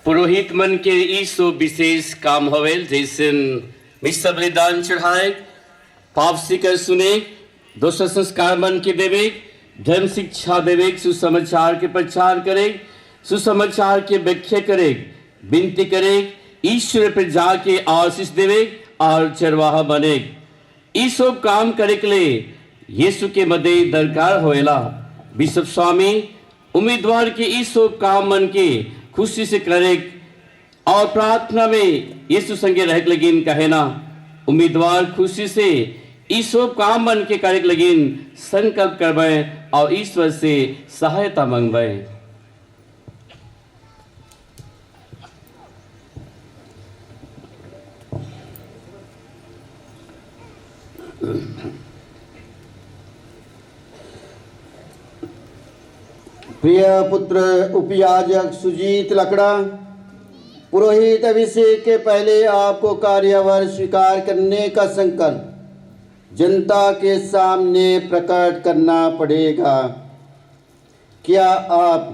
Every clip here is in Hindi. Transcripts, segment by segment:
पुरोहित मन के ईसो विशेष काम हवेल जैसे मिश्र बलिदान चढ़ाए, पाप सिकर सुने, दोष संस्कार मन के देवे, धर्म शिक्षा देवे, सुसमाचार के प्रचार करे, सुसमाचार के व्याख्या करे, विनती करे, ईश्वर पर जाके आशीष देवे और चरवाहा बने। ई सब काम करे के लिए यीशु के मदे दरकार होएला। बिशप स्वामी उम्मीदवार के ई सब काम मन के खुशी से करे और प्रार्थना में यीशु संगे रह लगिन कहना। उम्मीदवार खुशी से ई सब काम मन के करे लगिन संकल्प करवे और ईश्वर से सहायता मांगवे। प्रिय पुत्र उपयाजक सुजीत लकड़ा, पुरोहित अभिषेक के पहले आपको कार्यभार स्वीकार करने का संकल्प जनता के सामने प्रकट करना पड़ेगा। क्या आप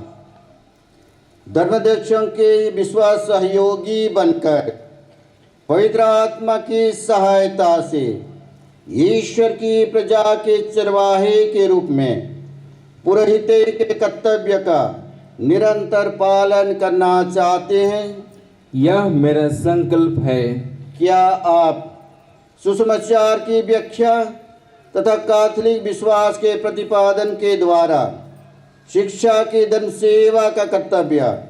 धर्माध्यक्षों के विश्वास सहयोगी बनकर पवित्र आत्मा की सहायता से ईश्वर की प्रजा के चरवाहे के रूप में पुरोहित के कर्तव्य का निरंतर पालन करना चाहते हैं? यह मेरा संकल्प है। क्या आप सुसमाचार की व्याख्या तथा कैथोलिक विश्वास के प्रतिपादन के द्वारा शिक्षा की धर्म सेवा का कर्तव्य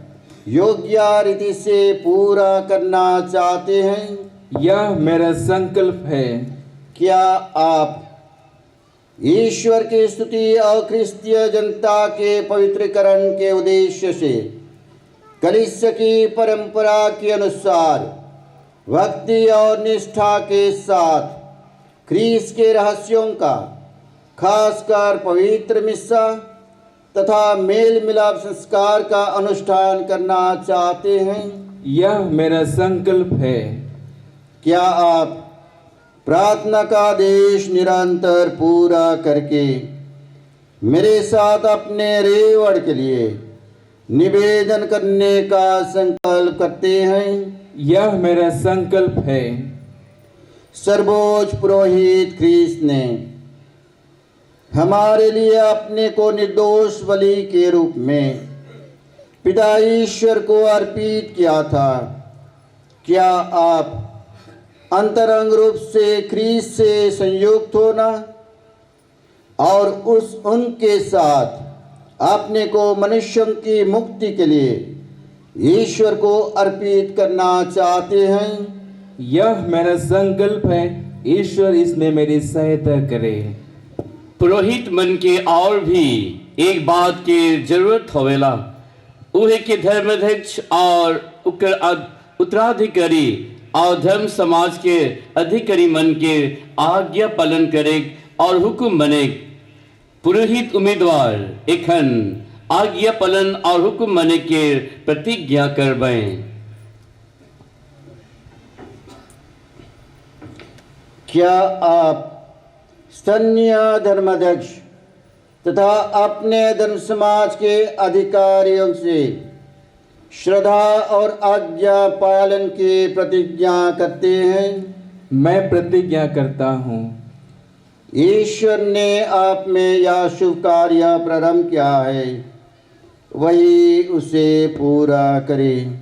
योग्य रीति से पूरा करना चाहते हैं? यह मेरा संकल्प है। क्या आप ईश्वर की स्तुति और क्रिस्तीय जनता के पवित्रीकरण के उद्देश्य से कलीसिया की परंपरा के अनुसार भक्ति और निष्ठा के साथ ख्रीस के रहस्यों का खासकर पवित्र मिस्सा तथा मेल मिलाप संस्कार का अनुष्ठान करना चाहते हैं? यह मेरा संकल्प है। क्या आप प्रार्थना का आदेश निरंतर पूरा करके मेरे साथ अपने रेवड़ के लिए निवेदन करने का संकल्प करते हैं? यह मेरा संकल्प है। सर्वोच्च पुरोहित ख्रीस्त ने हमारे लिए अपने को निर्दोष बलि के रूप में पिता ईश्वर को अर्पित किया था। क्या आप अंतरंग रूप से ख्रीस्त से संयुक्त होना और उनके साथ अपने को मनुष्यों की मुक्ति के लिए ईश्वर को अर्पित करना चाहते हैं? यह मेरा संकल्प है। ईश्वर इसमें मेरी सहायता करे। पुरोहित मन के और भी एक बात की जरूरत होवेला, उहे के धर्माध्यक्ष और उत्तराधिकारी और धर्म समाज के अधिकारी मन के आज्ञा पालन करे और हुक्म बने। पुरोहित उम्मीदवार एखन आज्ञा पालन और हुक्म बने के प्रतिज्ञा करवे। क्या आप स्थानीय धर्माध्यक्ष तथा अपने धर्म समाज के अधिकारियों से श्रद्धा और आज्ञा पालन की प्रतिज्ञा करते हैं? मैं प्रतिज्ञा करता हूँ। ईश्वर ने आप में यह शुभ कार्य प्रारंभ किया है, वही उसे पूरा करे।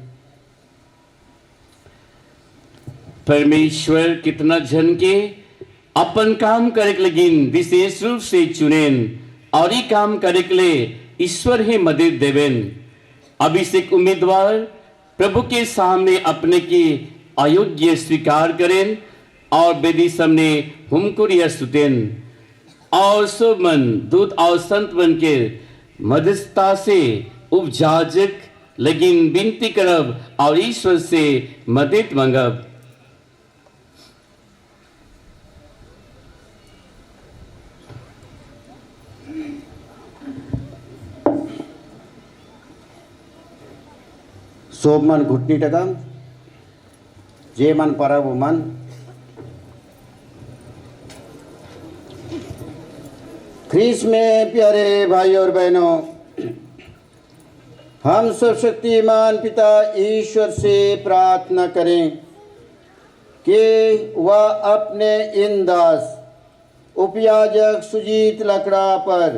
परमेश्वर कितना जन के अपन काम करे लगिन विशेष रूप से चुनेन और ये काम करे के लिए ईश्वर ही मदद देवेन। अभिषेक उम्मीदवार प्रभु के सामने अपने की अयोग्य स्वीकार करें और वेदी सामने हुमकुरिया सुतेन और सब मन दूत और संत मन के मध्यस्थता से उपजाजक लगिन विनती करब और ईश्वर से मदद मांगब। सोब मन घुटनी टकम जे मन परब मन ख्रीस में प्यारे भाई और बहनों, हम सर्वशक्तिमान पिता ईश्वर से प्रार्थना करें कि वह अपने इन दास उपयाजक सुजीत लकड़ा पर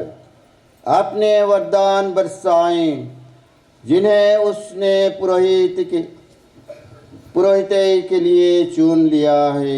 अपने वरदान बरसाएं, जिन्हें उसने पुरोहित के लिए चुन लिया है।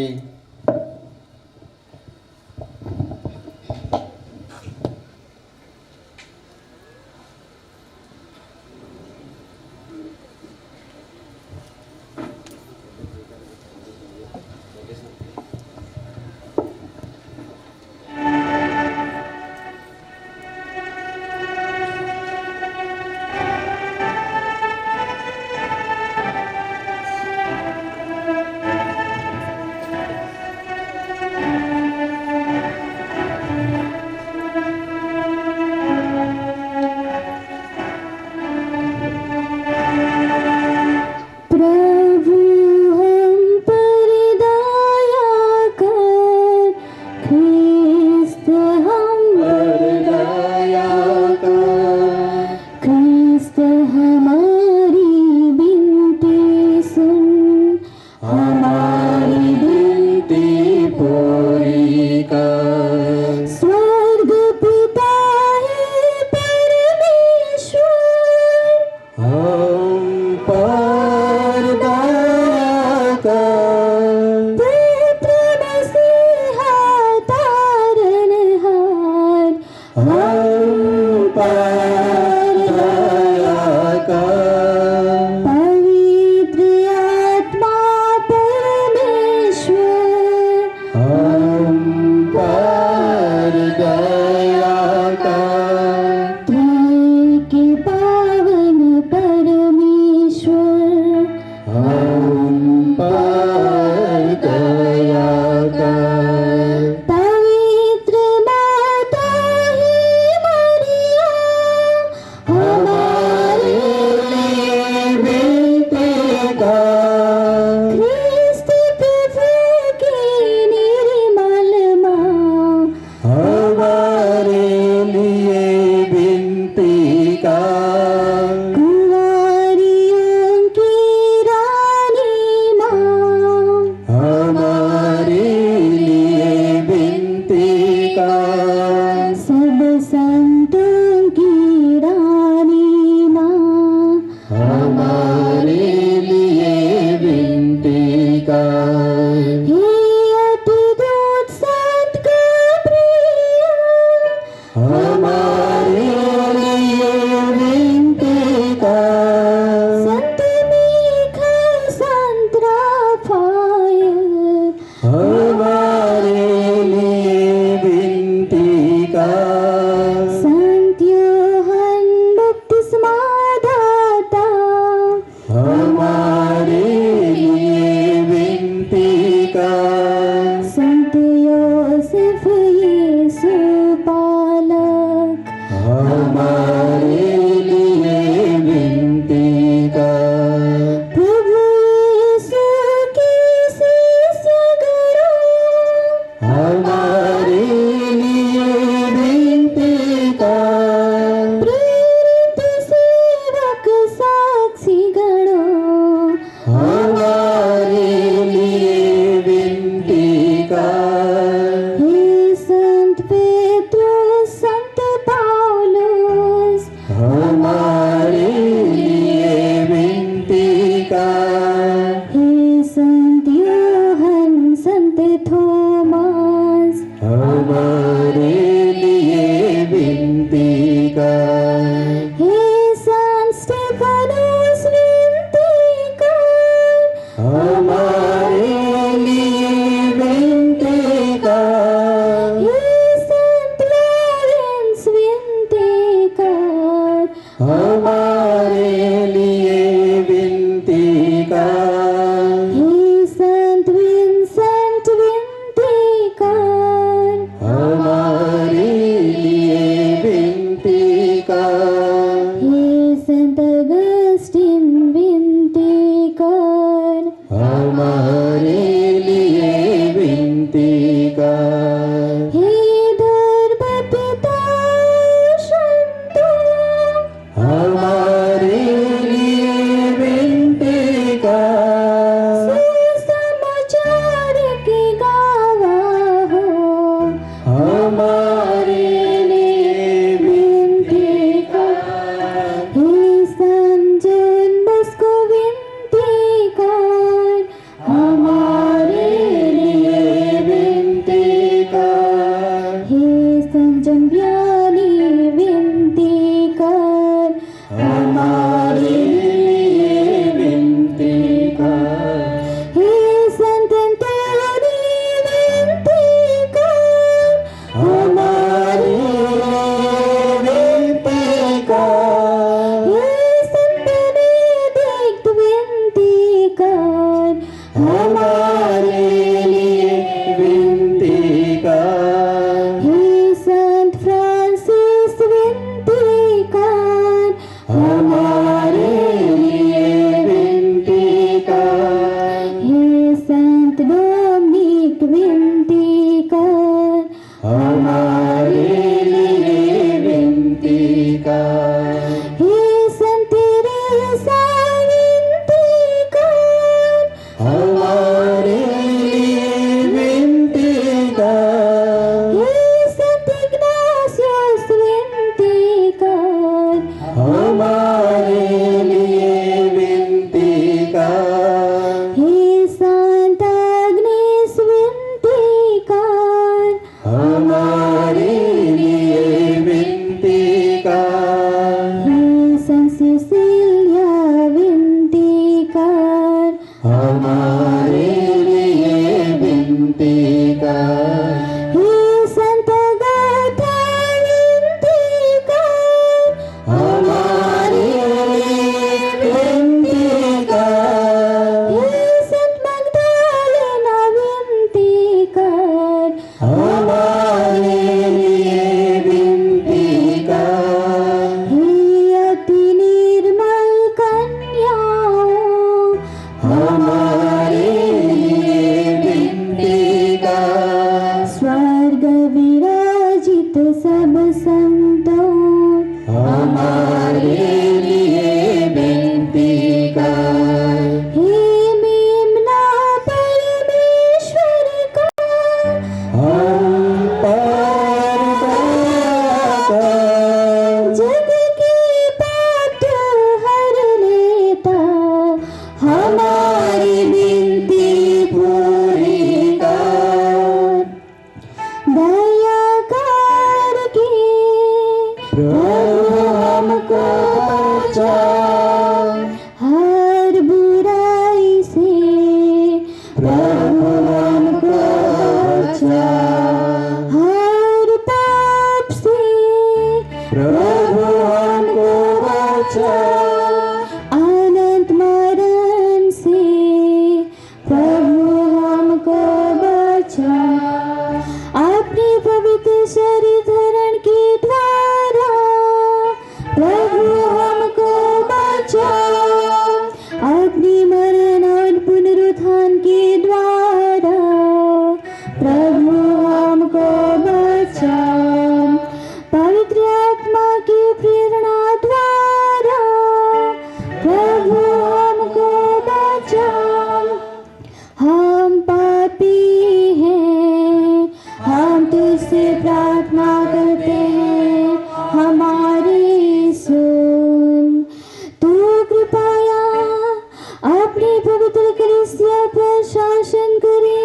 शासन करे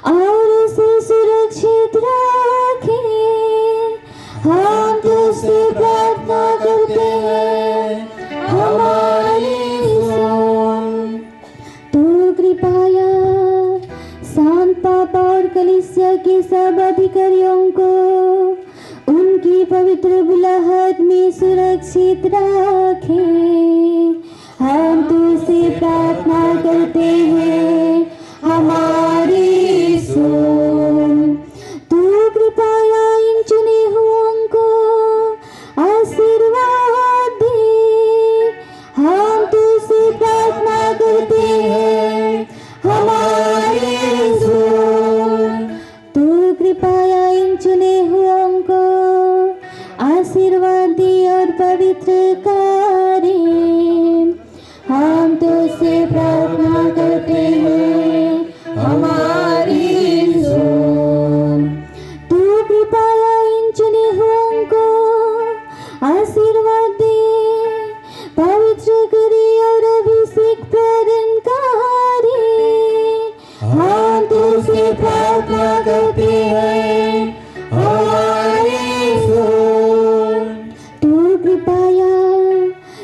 और उसे सुरक्षित रखे। हम तुझसे प्रार्थना करते हैं, हमारी सुन। तो कृपया संत पापा और कलीसिया के सब अधिकारियों को उनकी पवित्र बुलाहट में सुरक्षित रखे। हम तुझसे प्रार्थना करते हैं, हमारी सुन। तू कृपया इन चुने हुओं को आशीर्वाद दे। हम तुझसे प्रार्थना करते हैं, हमारी सुन। तू कृपया इन चुने हुओं को आशीर्वाद दे और पवित्र करे। हम तुझसे प्रार्थना करते हैं, हमारी सुन। तू कृपया इन चुने हुओं को आशीर्वाद दे, पवित्र करे और अभिषेक प्रदान करे। हम तुझसे प्रार्थना करते हैं, हमारी सुन। तू कृपया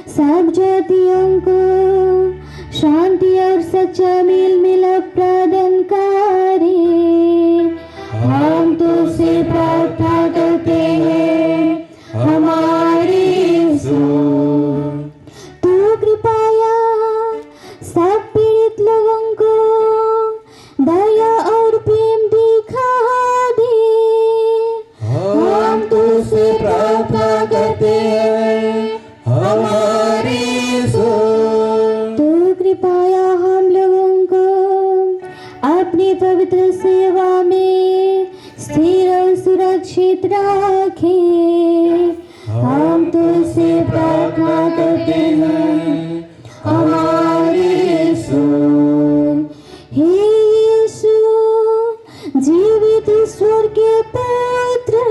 सब जातियों को शांति और सच्चा मेल मिलाप प्रदान करे। हम तुझसे प्रार्थना करते हैं, हमारी सुन। तू कृपया सब पीड़ित लोगों को दया और प्रेम दिखा दे। हम तुझसे प्रार्थना करते हैं, हमारी सुन। तू कृपया हम लोगों को अपनी पवित्र सेवा में स्थिर और सुरक्षित रखे। हम तुझसे प्रार्थना करते हैं, हमारी सुन। हे यीशु, जीवित ईश्वर के पुत्र,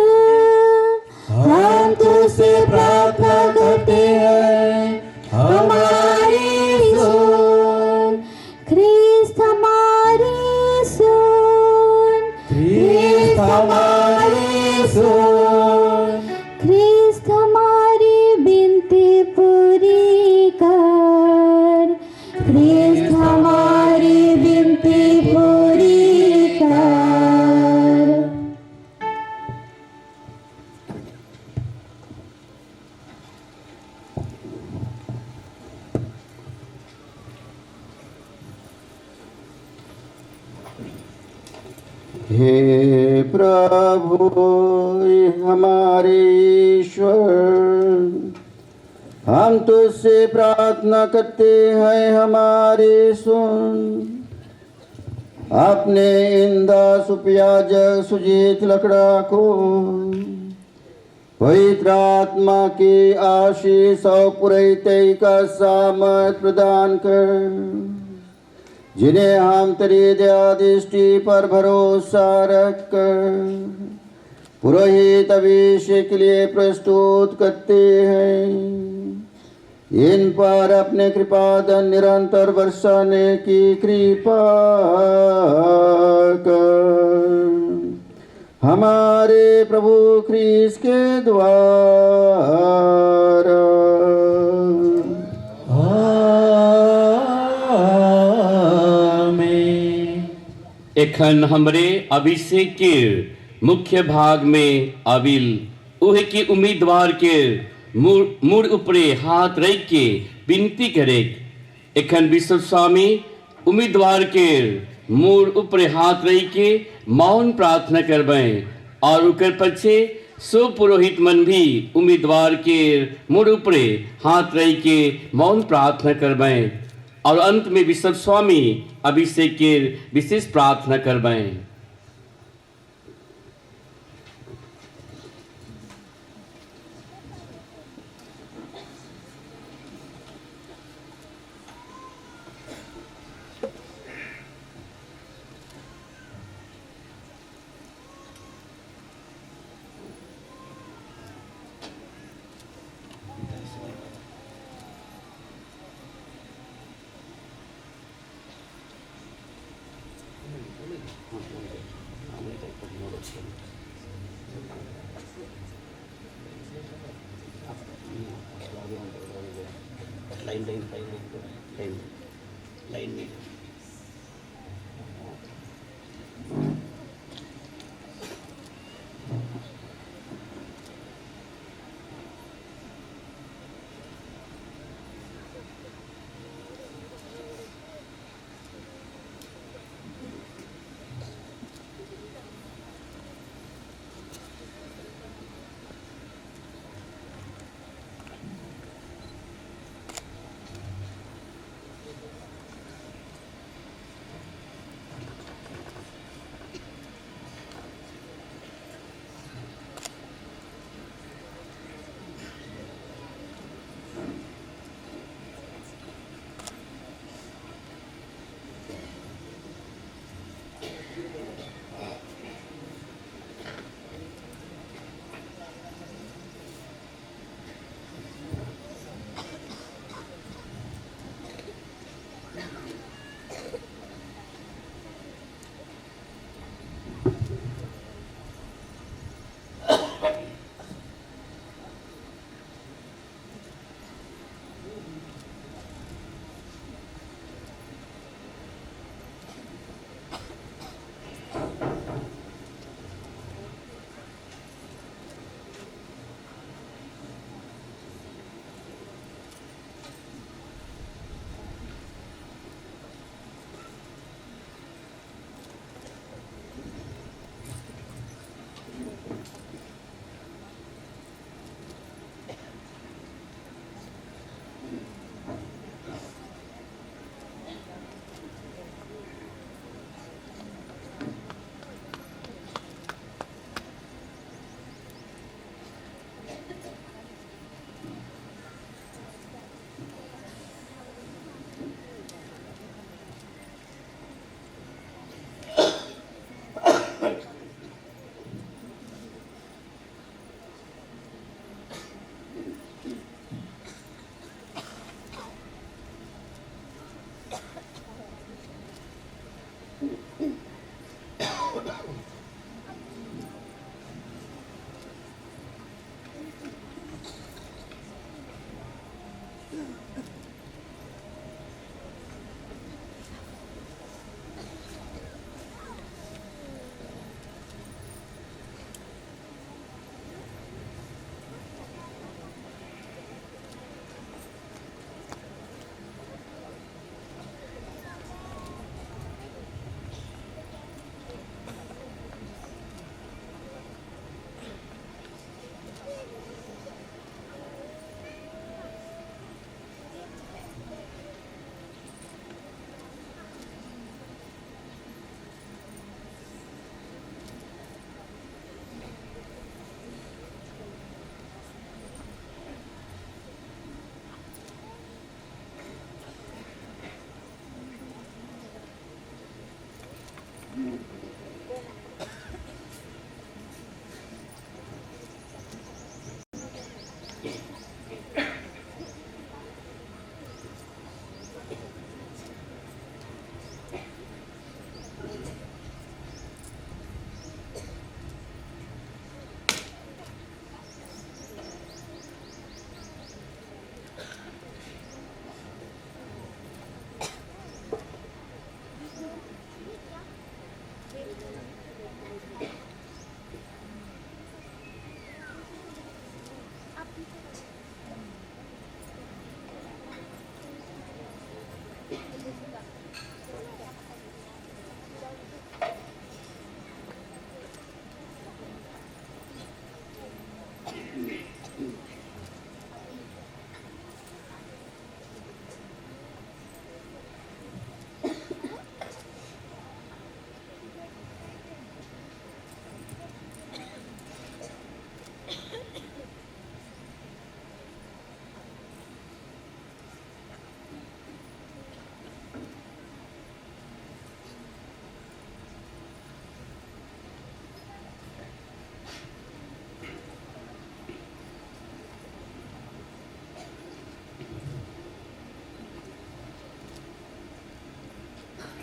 हम तुझसे प्रार्थना करते हैं, हमारी सुन। ख्रिस्त हमारी सुन, ख्रिस्त हमारी सुन। ख्रिस्त हमारी विनती पूरी कर, ख्रिस्त हमारी विनती पूरी कर। हे प्रभु हमारे ईश्वर, हम तुझसे प्रार्थना करते हैं, हमारे सुन। अपने इन दास उपयाजक सुजीत लकड़ा को पवित्र आत्मा की आशीष और पुरैते का सामर्थ प्रदान कर, जिन्हें हम तेरी दया दृष्टि पर भरोसा रखकर पुरोहित अभिषेक के लिए प्रस्तुत करते हैं, इन पर अपने कृपादान निरंतर बरसाने की कृपा कर। हमारे प्रभु ख्रीस्त के द्वारा। एखन हमरे अभिषेक के मुख्य भाग में आबिल उहे की उम्मीदवार के मुड़ ऊपरे हाथ रख के विनती करे। एखन विश्व स्वामी उम्मीदवार के मुड़ ऊपरे हाथ रख के मौन प्रार्थना करबे और उकर पछे सो पुरोहित मन भी उम्मीदवार के मुड़ ऊपरे हाथ रख के मौन प्रार्थना करबे और अंत में विश्व स्वामी अभिषेक के विशेष प्रार्थना करबे। लाइन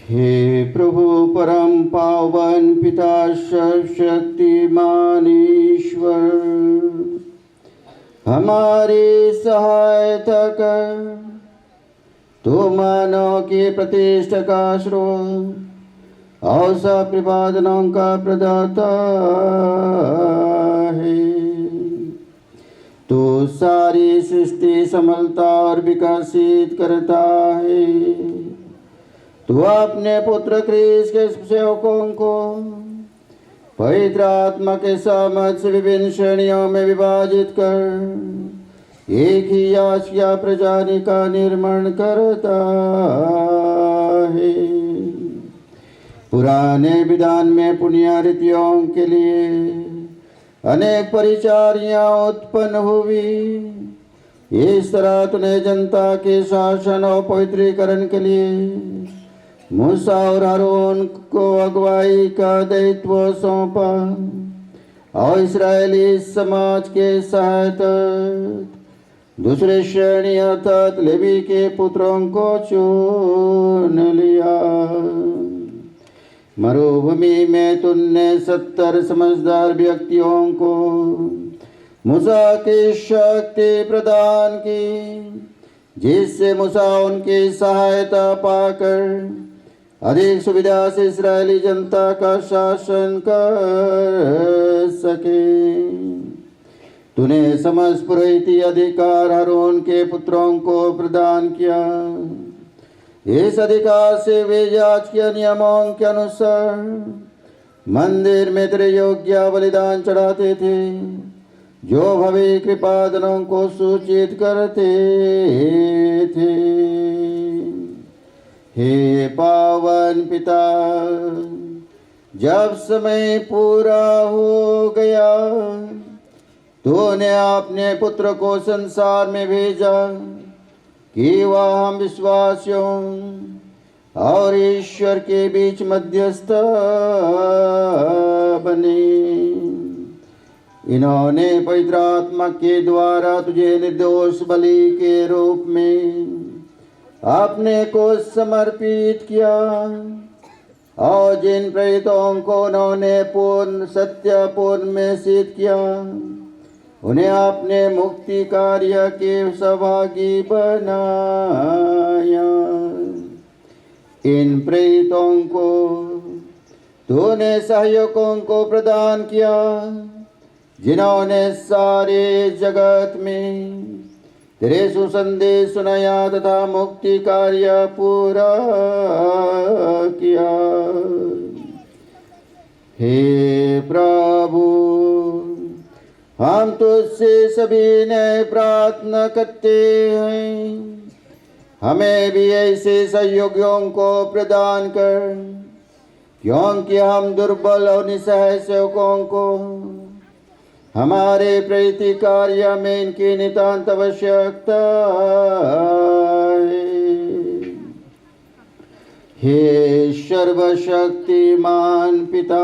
हे प्रभु परम पावन पिता सर्वशक्तिमान ईश्वर, हमारी सहायता कर। तो मानव के प्रतिष्ठा का स्रोत और सब प्रतिपादनों का प्रदाता है। तो सारी सृष्टि समलता और विकसित करता है। तो अपने पुत्र क्रिस्त के सेवकों को पवित्र आत्मा के सामर्थ से विभिन्न श्रेणियों में विभाजित कर एक ही आशिया प्रजाति का निर्माण करता है। पुराने विधान में पुण्य रीतियों के लिए अनेक परिचारियां उत्पन्न हुई। इस तरह तूने जनता के शासन और पवित्रीकरण के लिए मूसा और हारून को अगुवाई का दायित्व सौंपा और इस्राएली समाज के सहायता दूसरे श्रेणी अर्थात लेवी के पुत्रों को चुन लिया। मरुभूमि में तुमने 70 समझदार व्यक्तियों को मूसा की शक्ति प्रदान की, जिससे मूसा उनकी सहायता पाकर अधिक सुविधा से इस्राएली जनता का शासन कर सके। तूने समस्त पुरोहिती अधिकार हारून के पुत्रों को प्रदान किया। इस अधिकार से वे याजकीय नियमों के अनुसार मंदिर में तेरे योग्य बलिदान चढ़ाते थे, जो भव्य कृपादनों को सूचित करते थे। हे पावन पिता, जब समय पूरा हो गया, तूने अपने पुत्र को संसार में भेजा कि वह हम विश्वासियों और ईश्वर के बीच मध्यस्थ बने। इन्होंने पवित्र आत्मा के द्वारा तुझे निर्दोष बलि के रूप में अपने को समर्पित किया, और जिन प्रेरितों को उन्होंने पूर्ण सत्य पूर्ण में सिद्ध किया, उन्हें अपने मुक्ति कार्य के सहभागी बनाया। इन प्रेरितों को तूने सहयोगों को प्रदान किया, जिन्होंने सारे जगत में तेरे सुसंदेश सुनाया तथा मुक्ति कार्य पूरा किया। हे प्रभु, हम तुझसे सभी ने प्रार्थना करते हैं, हमें भी ऐसे सहयोगियों को प्रदान कर, क्योंकि हम दुर्बल और निसहाय सेवकों को हमारे प्रेरित कार्य में इनकी नितांत आवश्यकता है। हे सर्वशक्तिमान पिता,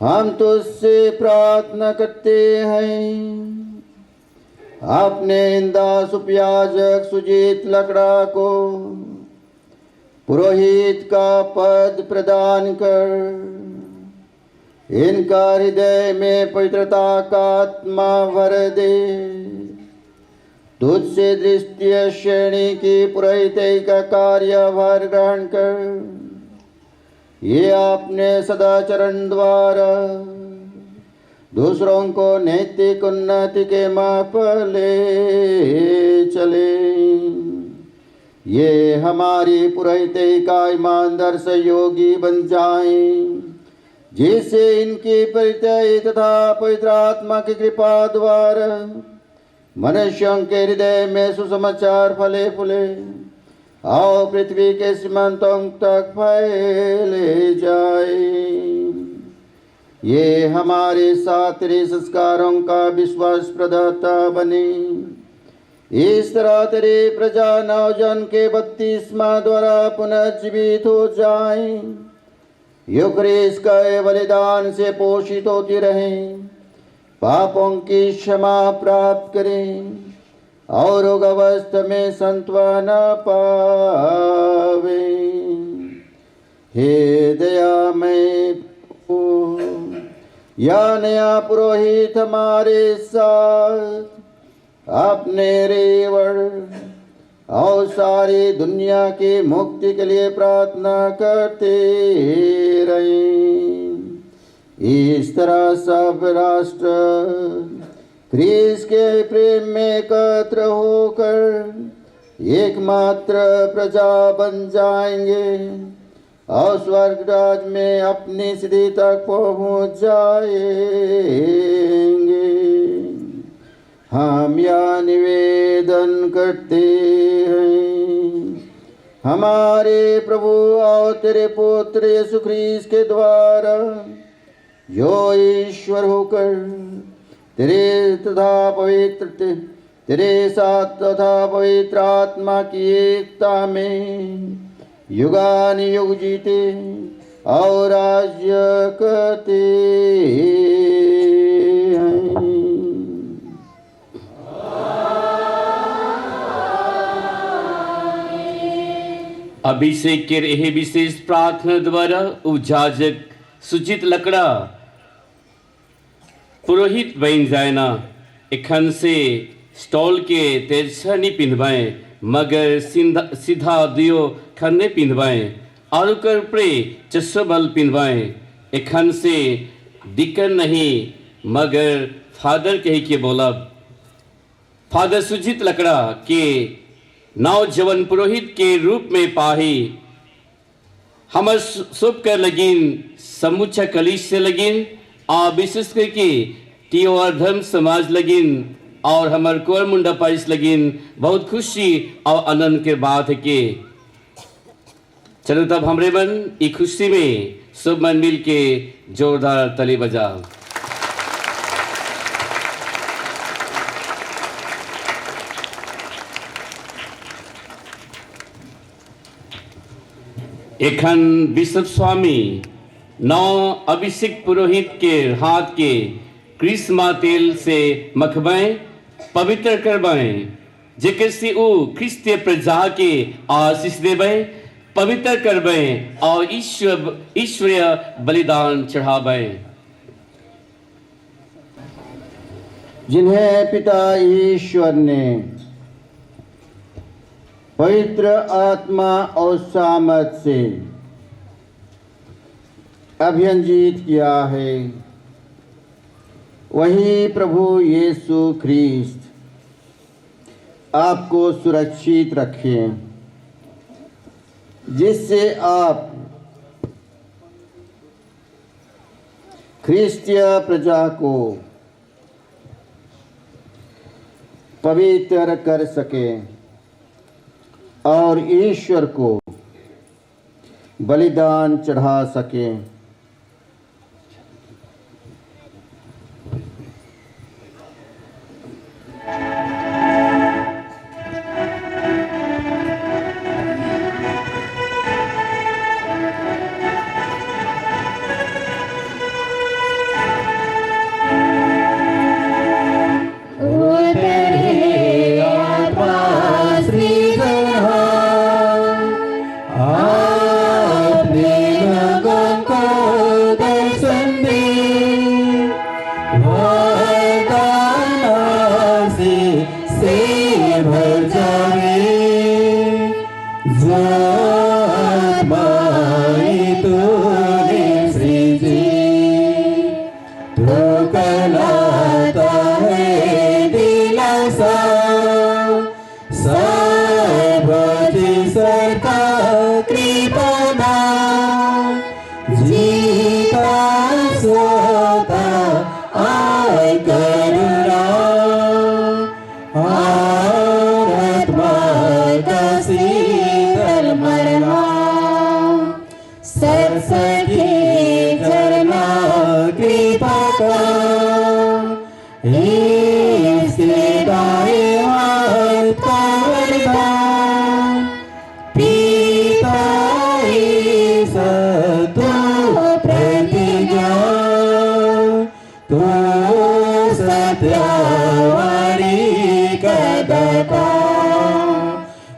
हम तुझसे प्रार्थना करते हैं, अपने दास उपयाजक सुजीत लकड़ा को पुरोहित का पद प्रदान कर, इनका हृदय में पवित्रता का आत्मा भर दे। तुझसे दृष्टि श्रेणी की पुरोहित का कार्यभार ग्रहण कर, ये अपने सदाचरण द्वारा दूसरों को नैतिक उन्नति के मार्ग पर ले चले। ये हमारी पुरोहित का ईमानदार सहयोगी बन जाएं, जिससे इनकी परिचय तथा पवित्र आत्मा की कृपा द्वारा मनुष्यों के हृदय में सुसमाचार फले फूले और पृथ्वी के सीमांतों तक फैले जाए। ये हमारे सातरे संस्कारों का विश्वास प्रदाता बने। इस तरह तेरे प्रजा नवजन के बपतिस्मा द्वारा पुनर्जीवित हो जाए, यूक्रिस्ट के बलिदान से पोषित होती रहें, पापों की क्षमा प्राप्त करें और रोगावस्था में सांत्वना पावें। हे दयामय प्रभु, या नया पुरोहित हमारे साथ अपने रेवण और सारी दुनिया की मुक्ति के लिए प्रार्थना करते रहें। इस तरह सब राष्ट्र ख्रीस्त के प्रेम में एकत्र होकर एकमात्र प्रजा बन जाएंगे और स्वर्ग राज में अपनी सिद्धि तक पहुंच जाएंगे। हम यह निवेदन करते हैं, हमारे प्रभु और तेरे पुत्र यीशु ख्रीस्त के द्वारा, जो ईश्वर होकर तेरे साथ तथा पवित्र आत्मा की एकता में युगानुयुग जीते और राज्य करते हैं। अभिषेक के रहे विशेष प्रार्थना द्वारा उजाजक सुचित लकड़ा पुरोहित बन जाएना। एखन से स्टॉल के तेरछा नहीं पिंधवाएं, मगर सीधा दियो खन्ने पिंधवाएं और कर प्रे चस्सो बल पिंधवाएं। एखन से दिक्कत नहीं, मगर फादर कह के बोला। फादर सुजित लकड़ा के नौजवान पुरोहित के रूप में पाही हमर शुभ कर लगिन समूचा कलिश से लगिन और विशेष करके टीओआर धर्म समाज लगिन और हमार कोर मुंडा पाइस लगिन। बहुत खुशी और आनंद के बात है कि चलो तब हमरे मन ई खुशी में सब मन मिल के जोरदार ताली बजा। एखन बिशप स्वामी नौ अभिषेक पुरोहित के हाथ के क्रिस्मा तेल से मखबें पवित्र करबें, जेकर से वो ख्रिस्तीय प्रजा के आशीष देबें, पवित्र करबें और ईश्वरीय बलिदान चढ़ाबें। जिन्हें पिता ईश्वर ने पवित्र आत्मा और सामर्थ से अभियंजित किया है, वही प्रभु यीशु ख्रीस्त आपको सुरक्षित रखें, जिससे आप ख्रिस्तीय प्रजा को पवित्र कर सकें और ईश्वर को बलिदान चढ़ा सकें।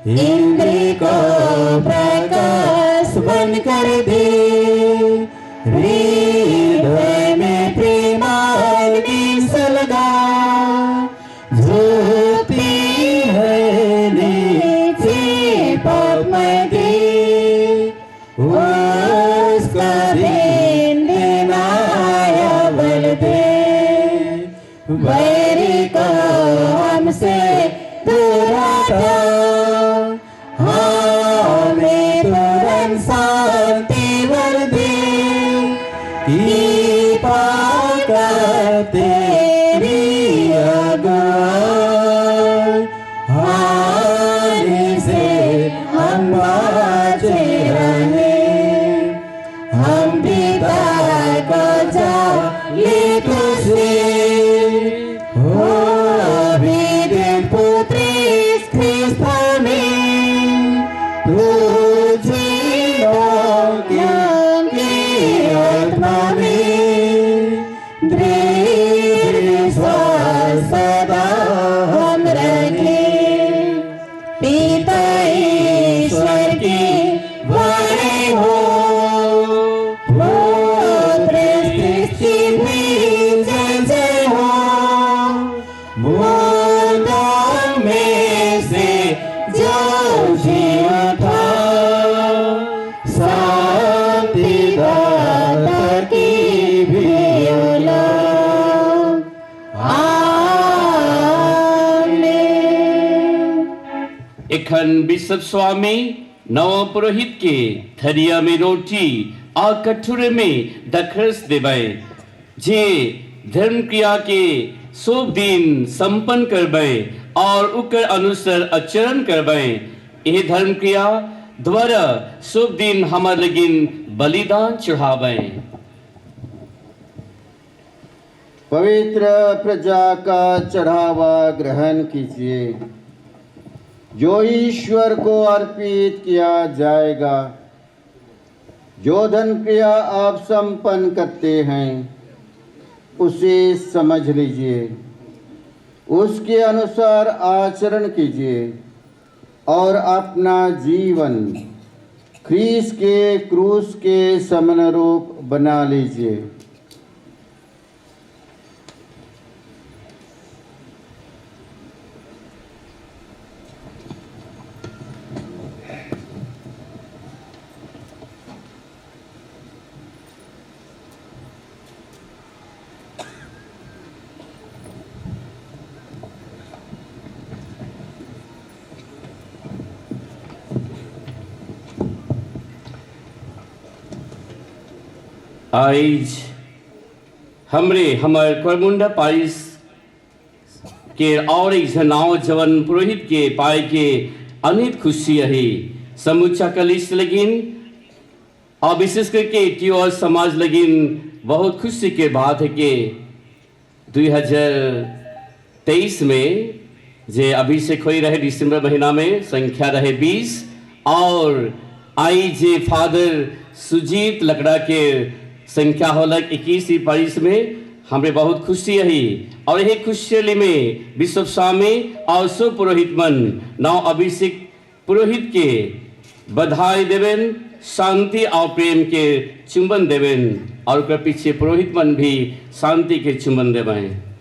इंद्र को प्रकाश बन कर दे। पापमय दे उसका दिन दिनाया बल दे वैरी को हमसे दूर हटा हमें तुरंत शांति वर दे कृपा कर तेरी अगुआई हानि से हम बचे रहे हम पिता को जाने तुझसे हो अभिदिन पुत्री ख्रिस्त में तू जीवों की आत्मा में दृढ़ विश्वास सदा हम रखें पिता ईश्वर की वाणी हो पुत्र सृष्टि में जय जय हो मुर्दों में से जो जी उठा शांति दाता की भी औलाद आमीन। एखन बिशप स्वामी नव पुरोहित के थरिया में रोटी और कटोरे में दखरस देवे जे धर्म क्रिया के शुभ दिन संपन्न करबे और उकर अनुसार आचरण करबे यह धर्म क्रिया द्वारा शुभ दिन हमार लगिन बलिदान चढ़ावे पवित्र प्रजा का चढ़ावा ग्रहण कीजिए जो ईश्वर को अर्पित किया जाएगा। जो धन क्रिया आप संपन्न करते हैं उसे समझ लीजिए उसके अनुसार आचरण कीजिए और अपना जीवन ख्रीस्त के क्रूस के समनुरूप बना लीजिए। आज हमारे करमुंडा पारिस के और एक जनाव जवन पुरोहित के पाए के अनेक खुशी है समूचा कलिस लगिन और विशेष करके टीओ समाज लगिन बहुत खुशी के बात है कि 2023 में जे अभिषेक हो रहे दिसंबर महीना में संख्या रहे 20 और आई जे फादर सुजीत लकड़ा के संख्या होलक 21 पारिस में हमें बहुत खुशी है और यही खुशी में बिशप स्वामी और सो पुरोहित मन नौ अभिषेक पुरोहित के बधाई देवेन शांति और प्रेम के चुंबन देवेन और पीछे पुरोहित मन भी शांति के चुंबन देवें।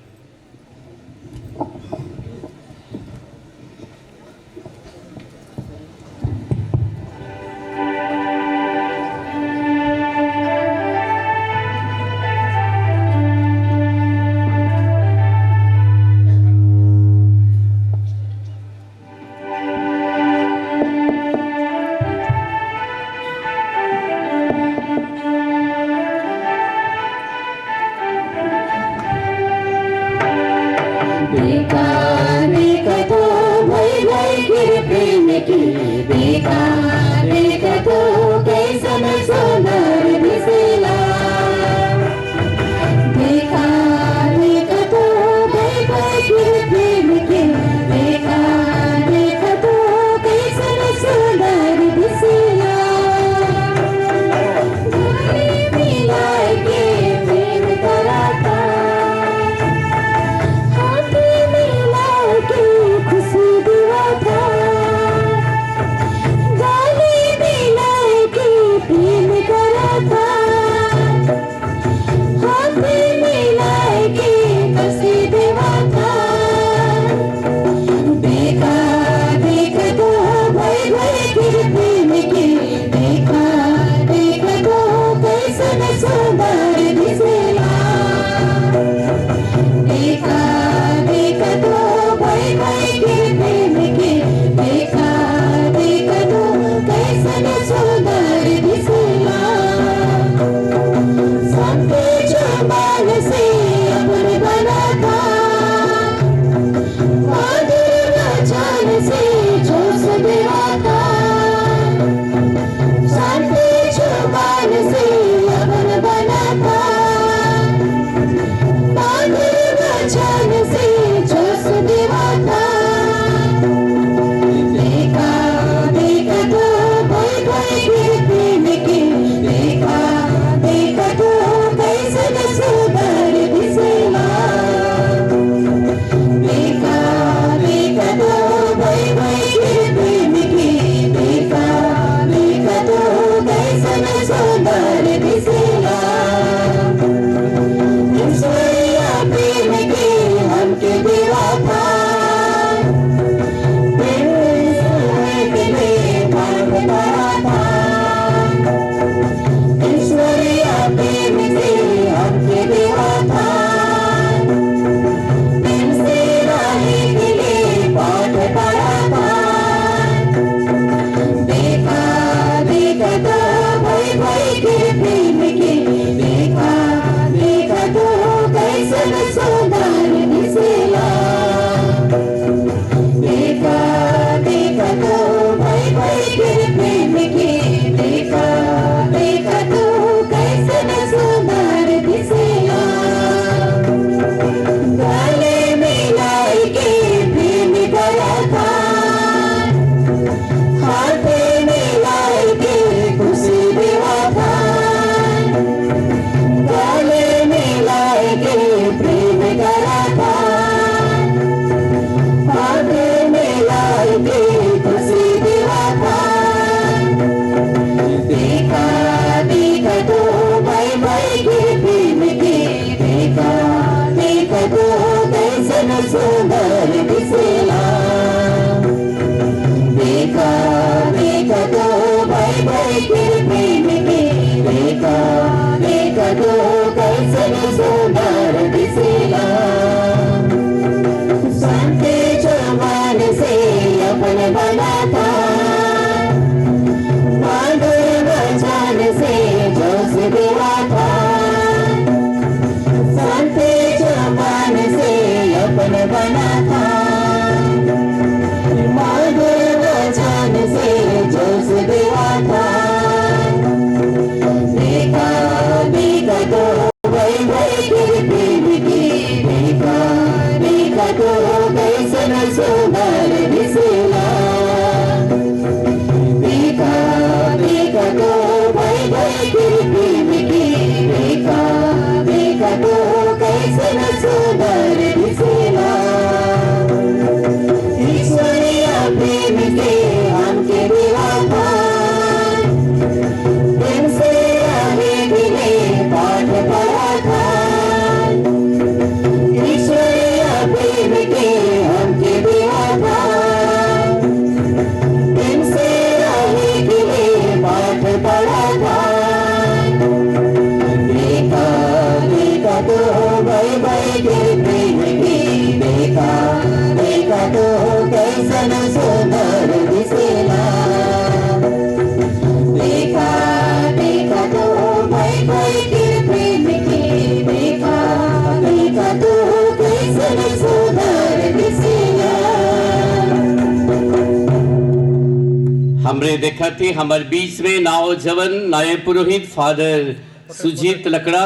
देखा थे हमारे बीच में नौजवान नए पुरोहित फादर सुजीत लकड़ा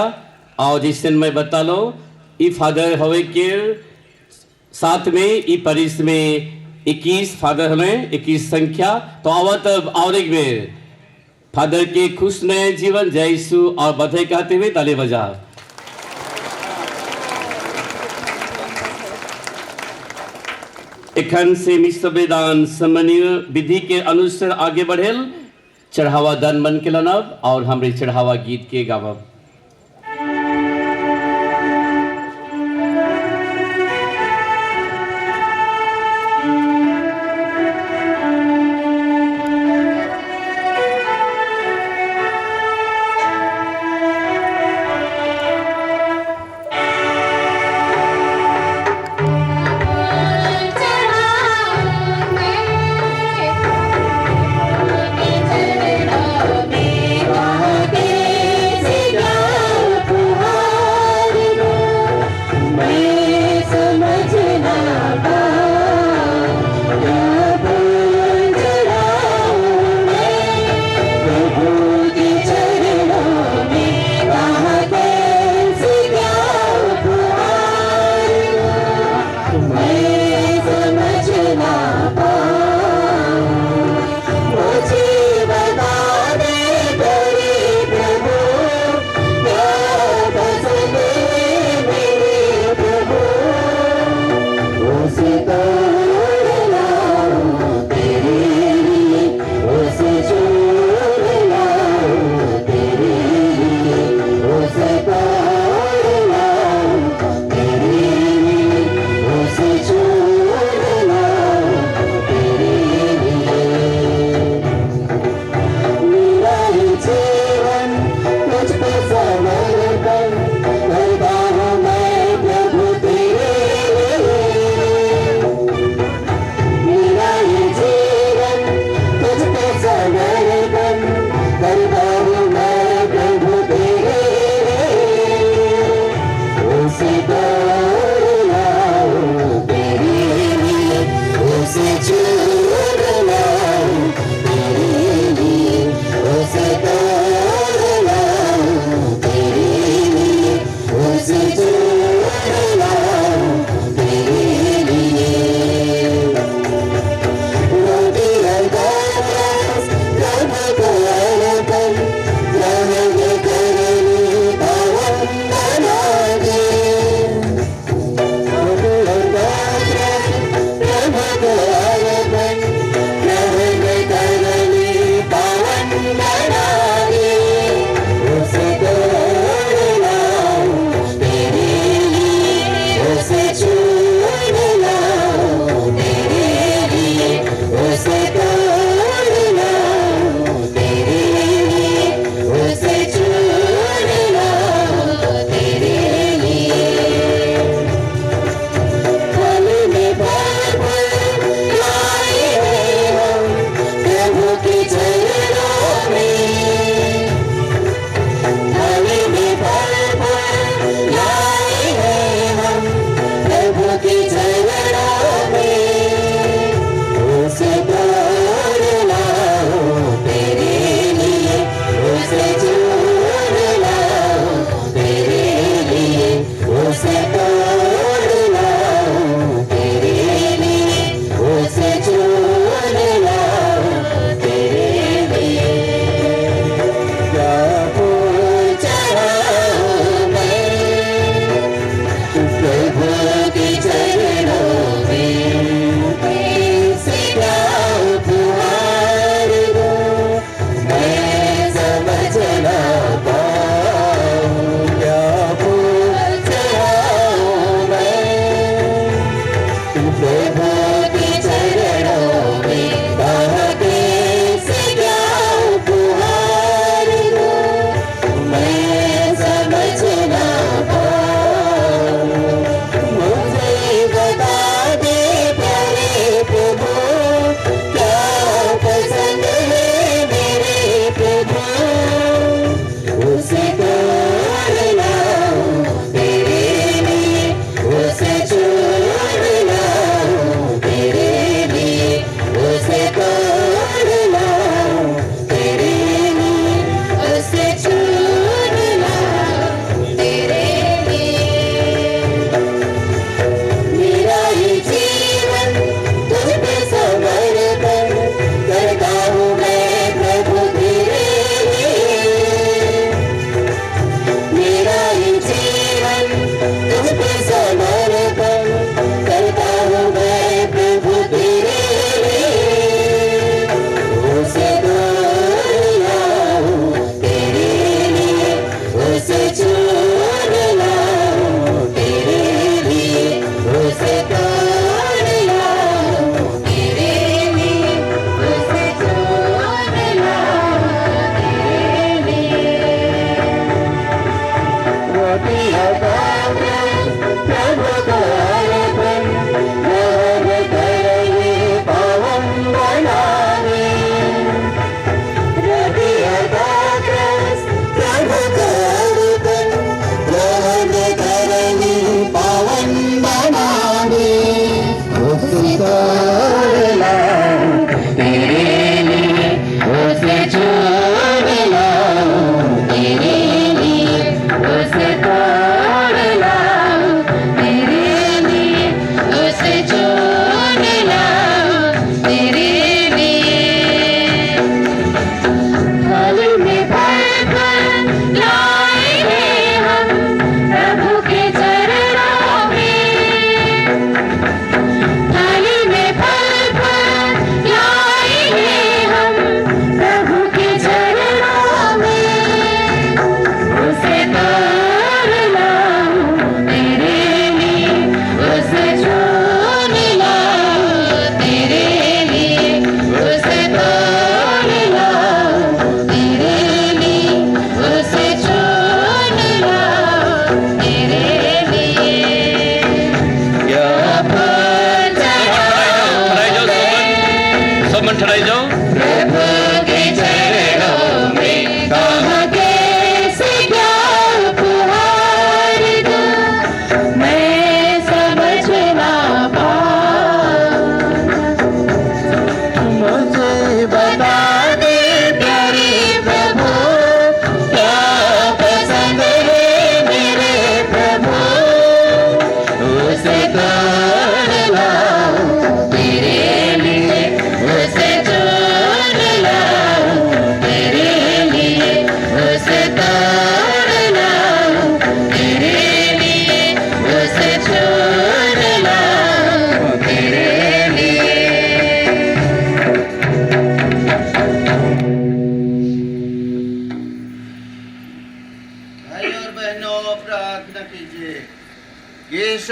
और जिस मैं बता लो ई फादर हवे के साथ में ई परिस में 21 फादर हमें 21 संख्या तो आवत और एक बेर फादर के खुश नए जीवन जय यीशु और बधाई कहते हुए ताली बजा। एखन से मिश्र बलिदान सम्मानीय विधि के अनुसार आगे बढ़ेल चढ़ावा दान मन के लनब और हमरे चढ़ावा गीत के गावब। चरणों में आगे सिगा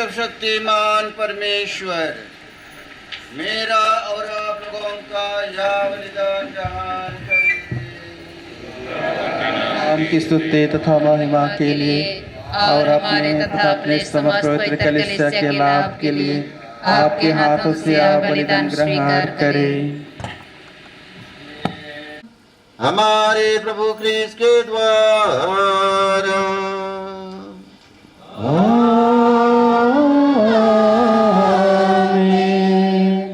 सर्वशक्तिमान परमेश्वर, मेरा और आप लोगों का यह बलिदान ग्रहण करेंगे। नाम की स्तुति तथा महिमा के लिए और अपने तथा अपने समस्त पवित्र कलीसिया के लाभ के लिए आपके हाथों से यह बलिदान ग्रहण करें। हमारे प्रभु क्रिस्त के द्वारा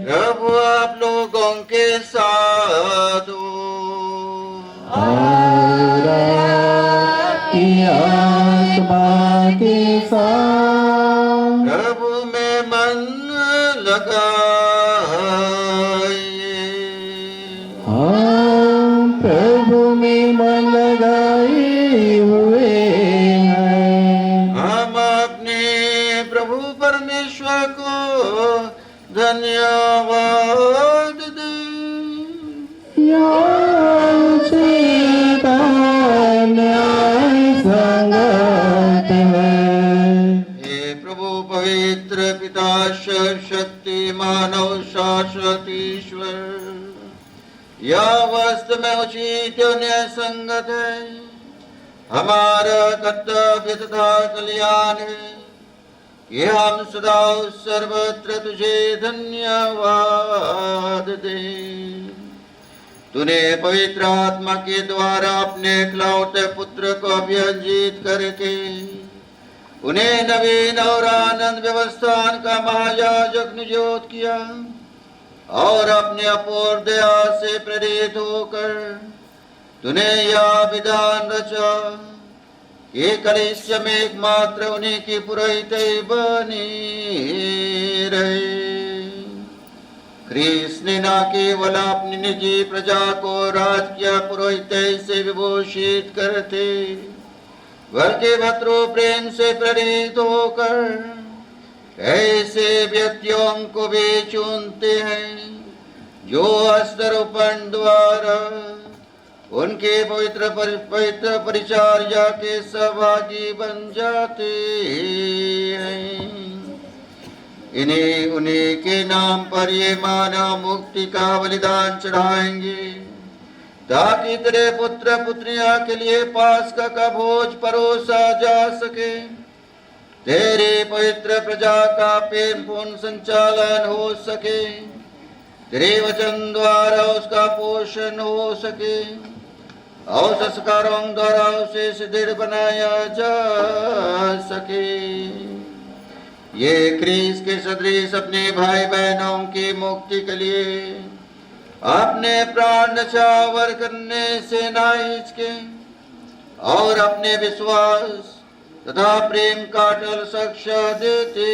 प्रभु आप लोगों के साथ हो। आत्मा के साथ प्रभु में मन लगाइए। हम प्रभु में मन लगाए हुए हैं। हम अपने प्रभु परमेश्वर को धन्यवाद दें। संगत है। हे प्रभु पवित्र पिता शक्ति मानव शाश्वत ईश्वर, यह वास्तव में उचित और न्याय संगत है, हमारा कर्तव्य तथा कल्याण है कि हम सदा सर्वत्र तुझे धन्यवाद दें। तूने पवित्र आत्मा के द्वारा अपने इकलौते पुत्र को अभिषिक्त करके उन्हें नवीन और आनंद व्यवस्थान का महायाजक नियुक्त किया और अपने अपूर्व दया से प्रेरित होकर तूने यह विधान रचा कि कलीसिया में एकमात्र उन्हीं की पुरोहित बनी रहे। ख्रीस्त ने न केवल अपनी निजी प्रजा को राजकीय पुरोहित से विभूषित करते, बल्कि भद्रो प्रेम से प्रेरित होकर ऐसे व्यक्तियों को भी चुनते हैं जो हस्तरोपण द्वारा उनके पवित्र परिचर्या के सहभागी बन जाते हैं। उन्हीं के नाम पर ये मानव मुक्ति का बलिदान चढ़ाएंगे, ताकि तेरे पुत्र पुत्रियां के लिए पास्का का भोज परोसा जा सके, तेरे पवित्र प्रजा का प्रेम पूर्ण संचालन हो सके, तेरे वचन द्वारा उसका पोषण हो सके और संस्कारों द्वारा उसे सुदृढ़ बनाया जा सके। ये ख्रीस्त के सदृश अपने भाई बहनों की मुक्ति के लिए अपने प्राण न्यौछावर करने से ना हिचके और अपने विश्वास तथा प्रेम का अटल साक्ष्य देते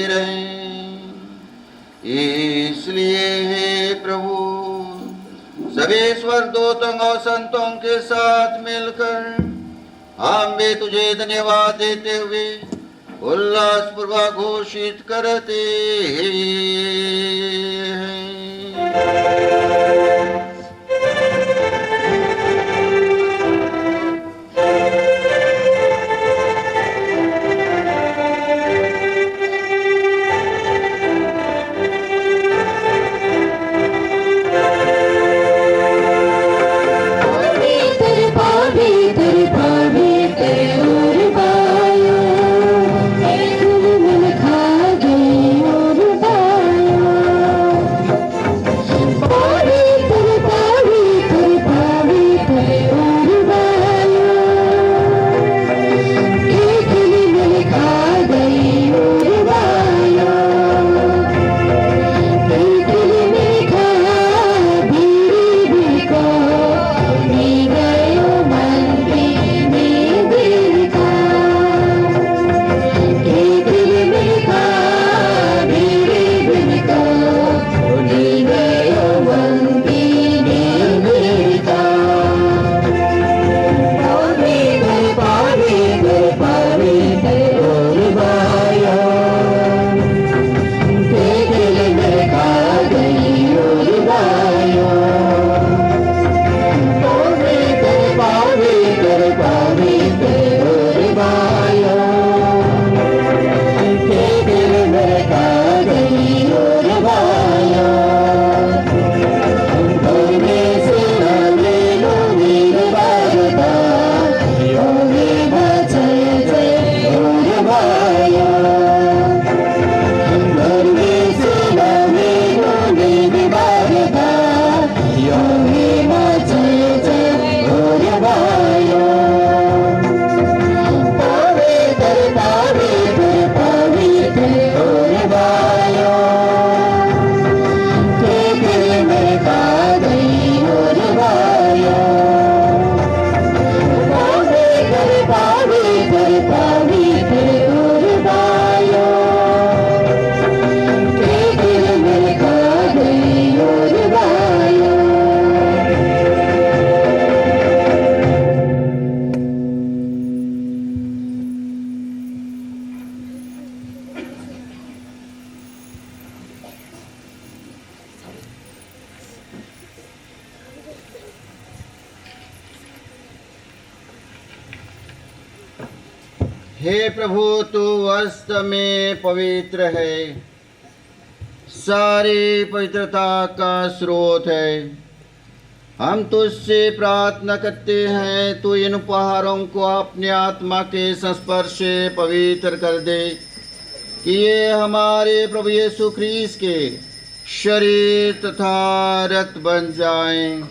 रहें। इसलिए हे प्रभु, सभी स्वर्गदूतों और संतों के साथ मिलकर हम भी तुझे धन्यवाद देते हुए उल्लास पूर्वक घोषित करते हैं। Oh हे प्रभु, तू वास्तव में पवित्र है, सारी पवित्रता का स्रोत है। हम तुझसे प्रार्थना करते हैं, तू इन उपहारों को अपने आत्मा के संस्पर्श से पवित्र कर दे, कि ये हमारे प्रभु यीशु ख्रीस्त के शरीर तथा रक्त बन जाएं।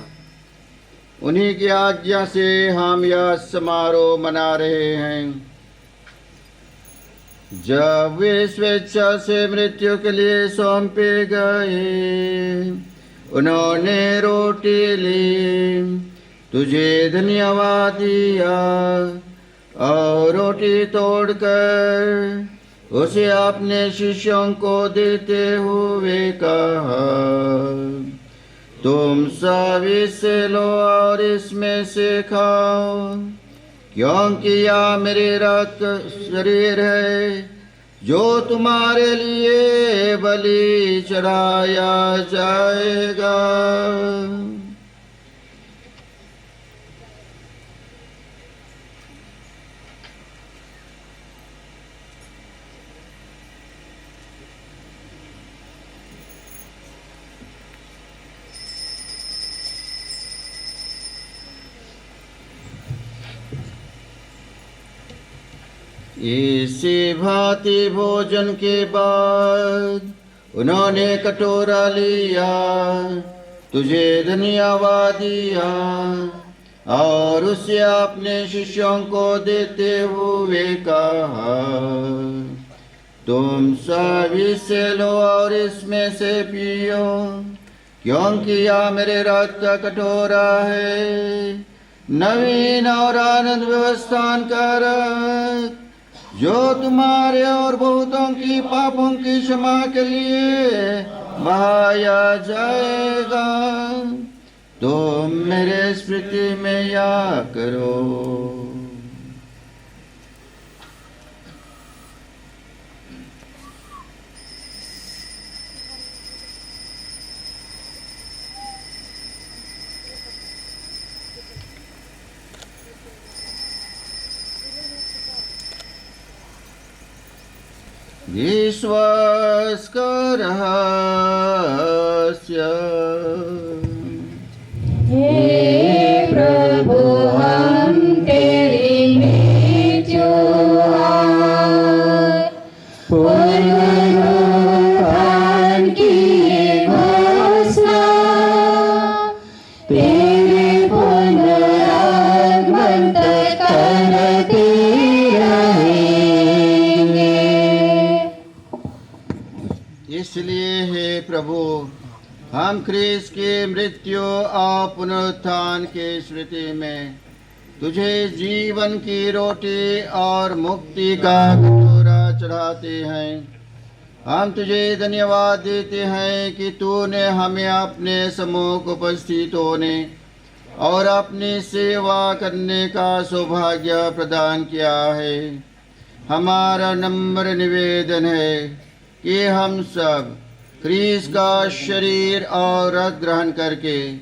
उन्हीं की आज्ञा से हम यह समारोह मना रहे हैं। जब वे स्वेच्छा से मृत्यु के लिए सौंपे गए, उन्होंने रोटी ली, तुझे धन्यवाद दिया और रोटी तोड़कर उसे अपने शिष्यों को देते हुए कहा, तुम सब इससे लो और इसमें से खाओ, क्योंकि यह मेरे रक्त शरीर है, जो तुम्हारे लिए बलि चढ़ाया जाएगा। इसी भांति भोजन के बाद उन्होंने कटोरा लिया, तुझे धन्यवाद दिया और उसे अपने शिष्यों को देते हुए कहा, तुम सब इससे लो और इसमें से पियो, क्योंकि यह मेरे रक्त का कटोरा है, नवीन और आनंद व्यवस्थान का रक्त, जो तुम्हारे और बहुतों की पापों की क्षमा के लिए बहाया जाएगा। तुम मेरे स्मृति में या करो। विश्वास का रहस्य। हे प्रभु, हम तेरी मृत्यु और पुनरुत्थान की घोषणा तेरे पुनरागमन तक करते रहेंगे। इसलिए हे प्रभु, हम ख्रीस्त की मृत्यु और पुनरुत्थान की स्मृति में तुझे जीवन की रोटी और मुक्ति का कटोरा चढ़ाते हैं। हम तुझे धन्यवाद देते हैं कि तूने हमें अपने सम्मुख उपस्थित होने और अपनी सेवा करने का सौभाग्य प्रदान किया है। हमारा नम्र निवेदन है कि हम सब ख्रीस्त का शरीर और रक्त ग्रहण करके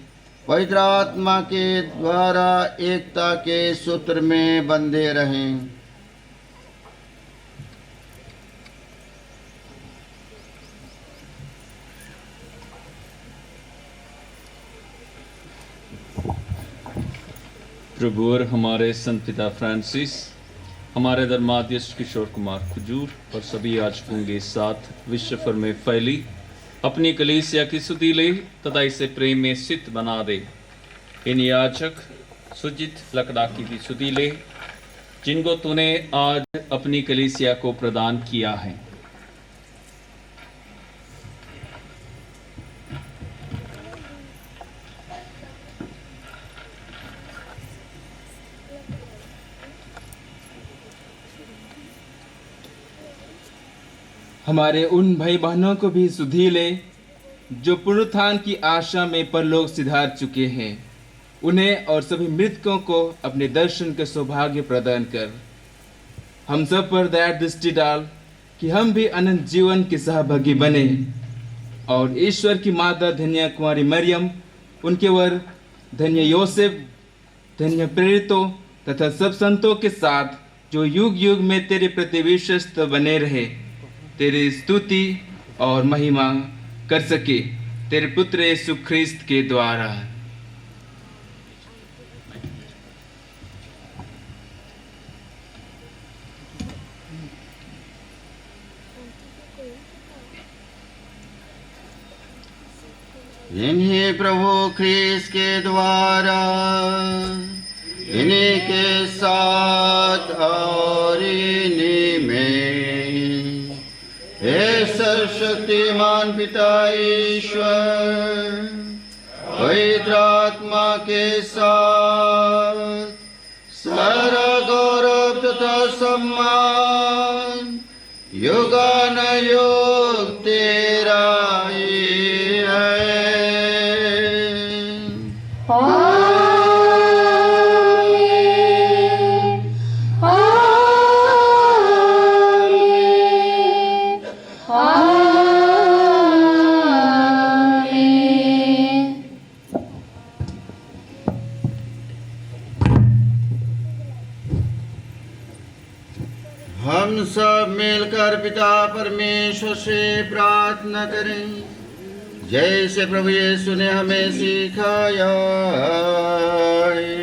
पवित्र आत्मा के द्वारा एकता के सूत्र में बंधे रहें। प्रभु और हमारे संत पिता फ्रांसिस, हमारे धर्माध्यक्ष किशोर कुमार खजूर और सभी याजकों के साथ विश्व भर में फैली अपनी कलीसिया की स्तुति ले तथा इसे प्रेम में सिद्ध बना दे। इन याजक सुजित लकड़ाकी की स्तुति ले, जिनको तूने आज अपनी कलीसिया को प्रदान किया है। हमारे उन भाई बहनों को भी सुधी ले जो पुनरुत्थान की आशा में परलोक सिधार चुके हैं। उन्हें और सभी मृतकों को अपने दर्शन के सौभाग्य प्रदान कर हम सब पर दया दृष्टि डाल कि हम भी अनंत जीवन के सहभागी बने और ईश्वर की माता धन्य कुमारी मरियम, उनके वर धन्य योसेफ, धन्य प्रेरितों तथा सब संतों के साथ जो युग युग में तेरे प्रति विश्वस्त बने रहे, तेरी स्तुति और महिमा कर सके तेरे पुत्र यीशु ख्रिस्त के द्वारा। इन्हीं प्रभु ख्रीस्त के द्वारा, इन्हीं के साथ और इन्हीं में, हे सर्वशक्तिमान पिता ईश्वर, पवित्र आत्मा के साथ सारा गौरव तथा सम्मान युगानुयुग तेरा ही है। हम सब मिलकर पिता परमेश्वर से प्रार्थना करें, जैसे प्रभु यीशु ने हमें सिखाया है।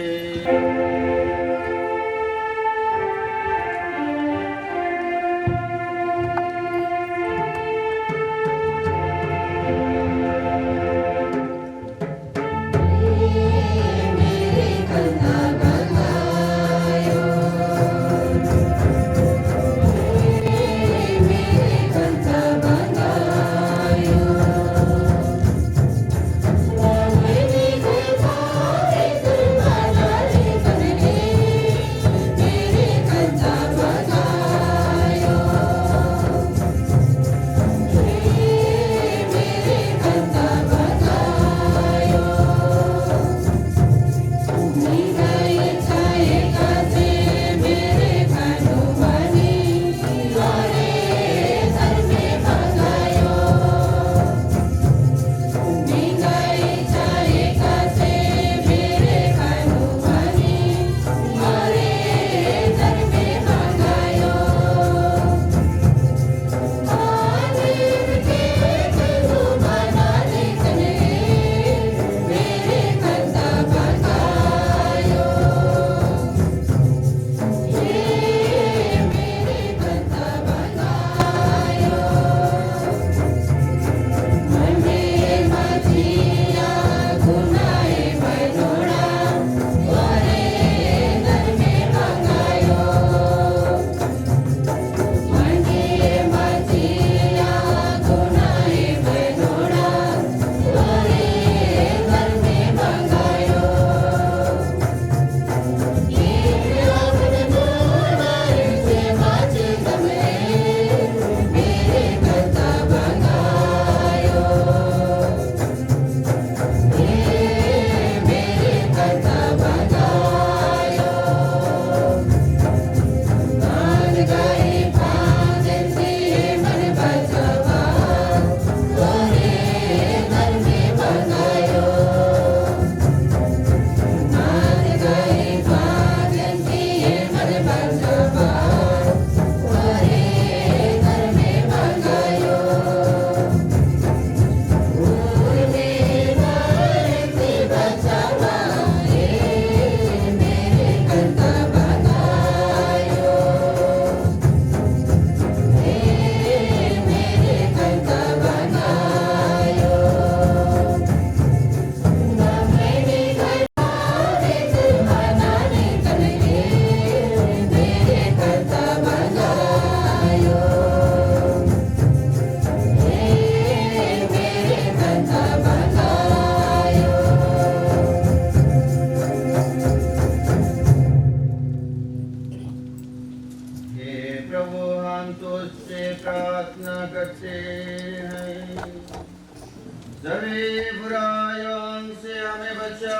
सभी बुराइयों से हमें बचा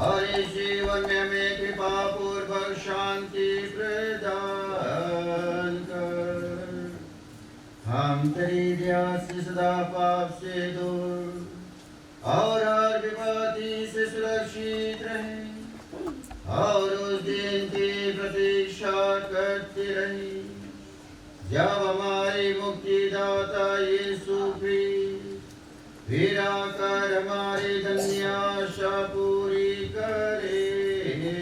और इस जीवन में हमें कृपा पूर्वक शांति प्रदान कर। हम तेरी दया से सदा पाप से दूर और हर विपत्ति से सुरक्षित रहें। और उस दिन की प्रतीक्षा करती रही जब हमारी मुक्तिदाता यीशु फिर आकर हमारी धन्य आशा पूरी करेंगे।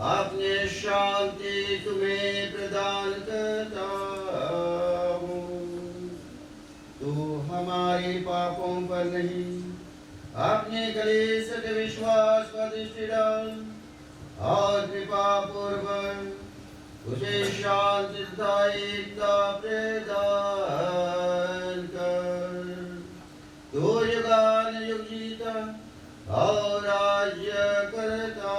अपने शांति तुम्हें प्रदान करता हूँ। तू हमारे पापों पर नहीं अपने कलीसिया के विश्वास पर दृष्टि डाल और कृपा पूर्वक उसे शांति तथा एकता प्रदान कर। तू युगान युग जीता और राज्य करता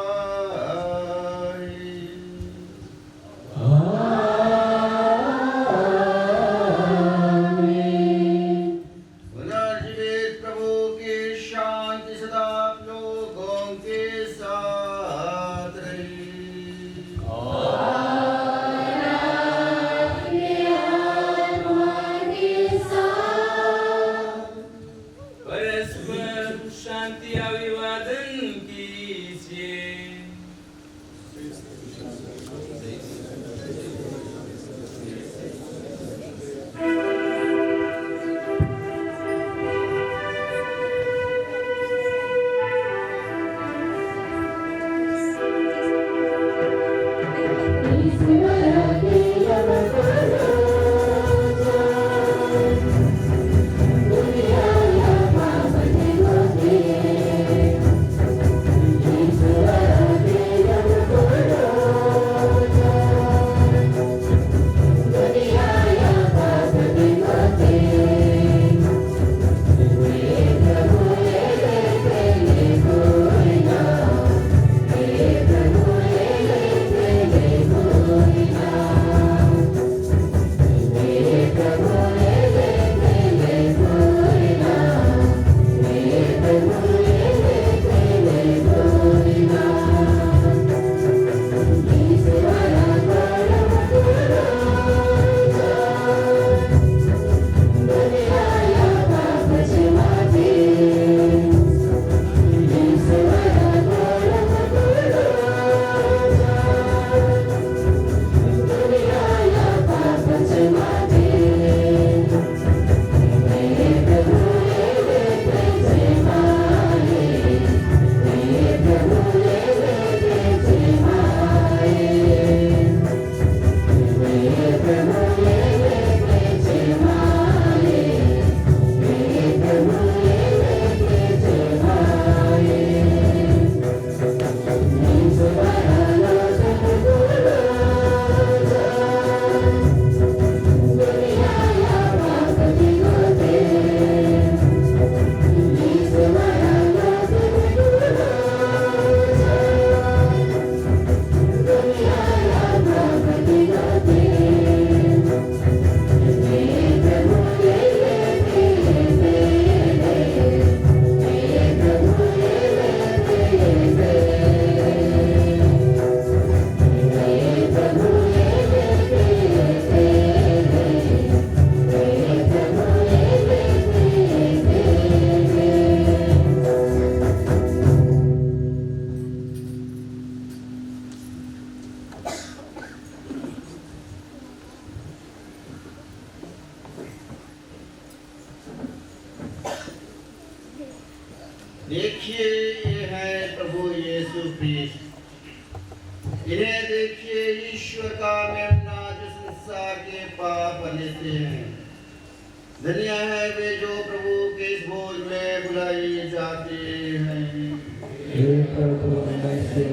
देखिए ये है प्रभु यीशु क्रिस्ट। इन्हें देखिए ईश्वर का मेमना जो संसार के पाप लेते हैं। धन्य है वे जो प्रभु के इस भोज में बुलाए जाते हैं। हे प्रभु मैं से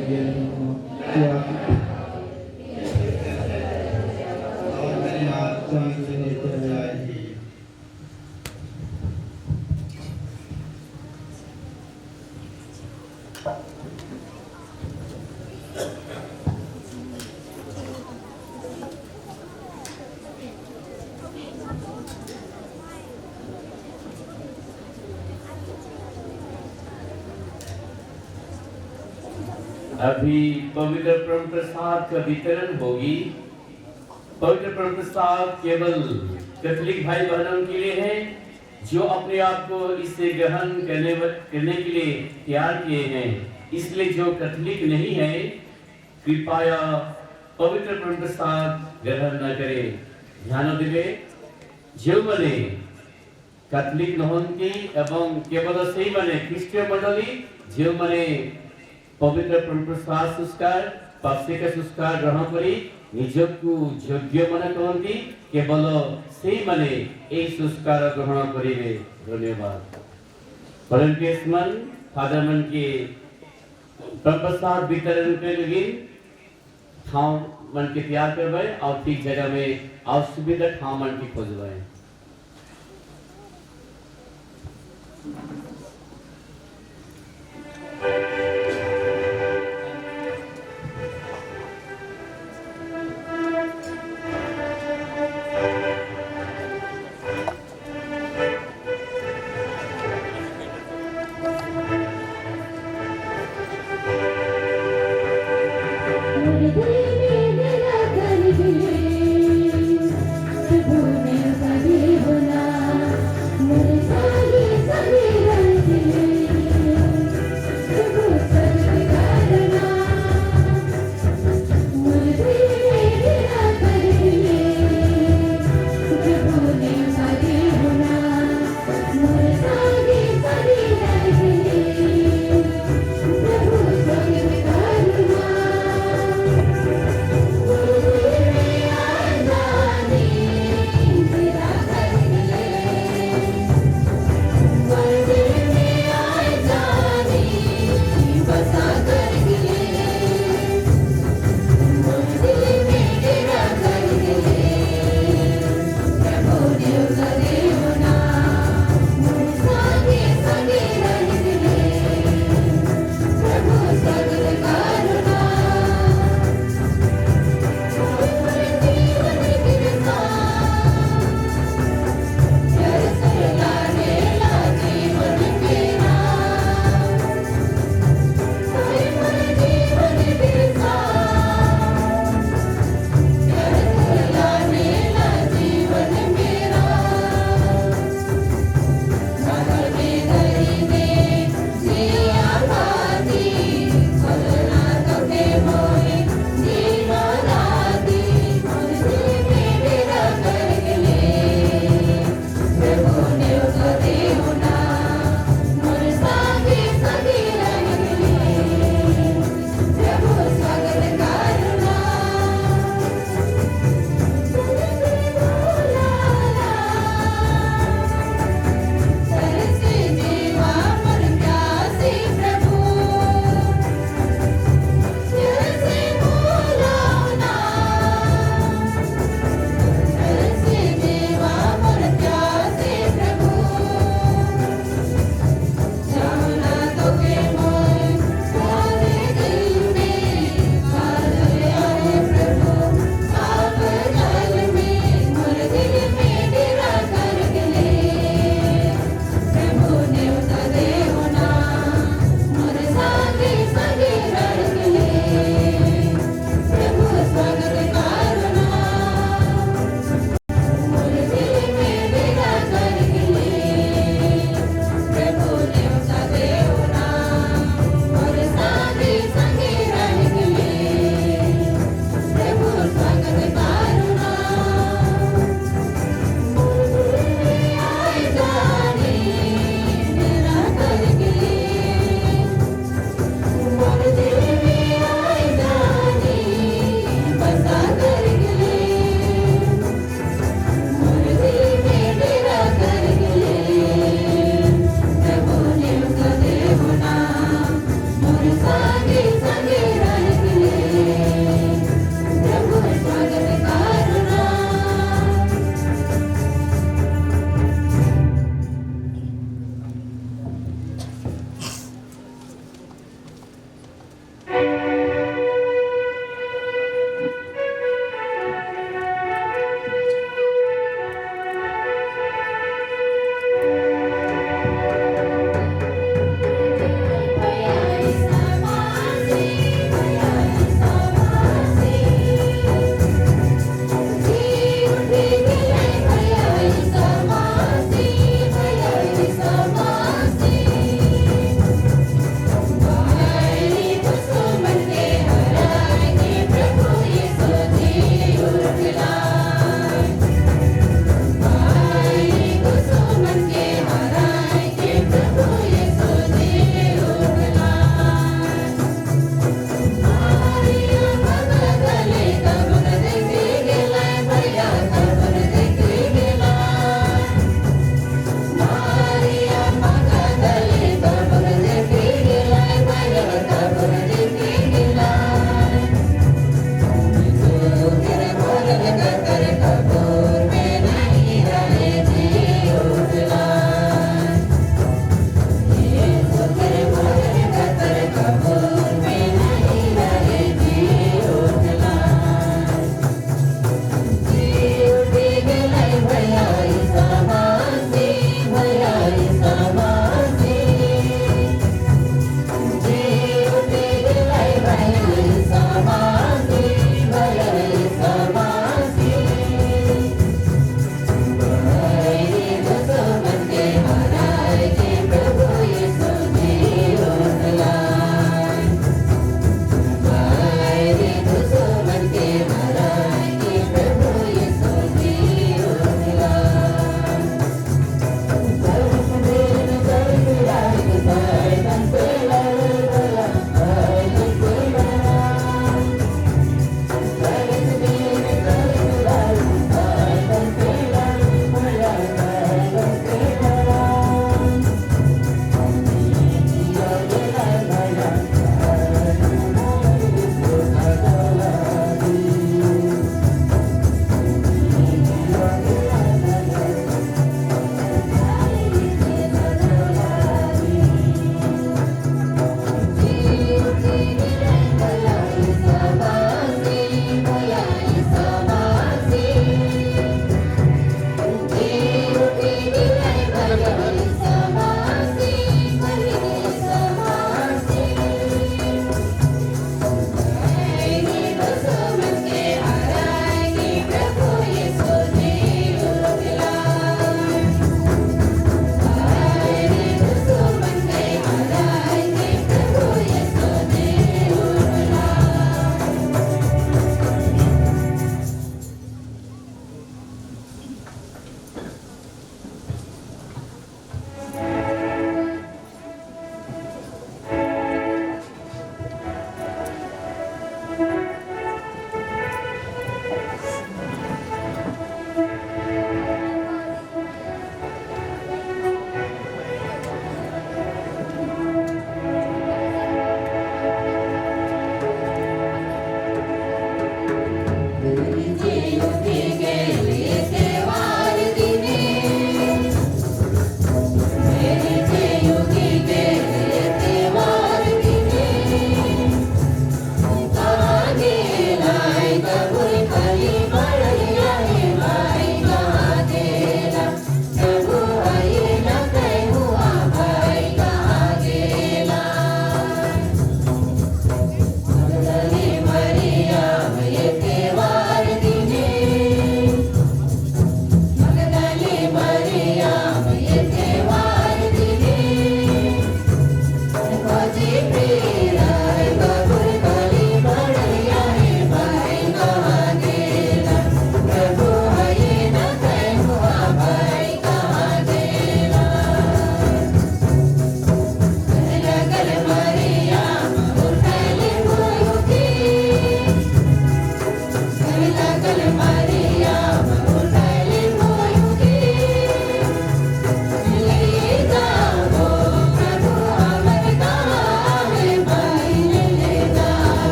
अभी पवित्र परम प्रसाद का वितरण होगी। पवित्र परम प्रसाद केवल कैथोलिक भाई बहनों के लिए है जो अपने आप को इससे ग्रहण करने के लिए तैयार किए हैं। इसलिए जो कैथोलिक नहीं है कृपया पवित्र परम प्रसाद ग्रहण न करे। ध्यान देवे जो माने कैथोलिक नहंती एवं केवल से माने ख्रीष्टीय मंडली जो माने पवित्र परम प्रसाद संस्कार पाक्षिक संस्कार ग्रहण करी निजकु योग्य मन करती केवल से माने ए संस्कार ग्रहण करिवे। धन्यवाद। परमकेशमन फादर मन के प्रसाद वितरण के लिए ठाव मन के तैयार करवाए और ठीक जगह में और सुविधा ठाव मन की खोजवाए। मेरा कर दे प्रभु ने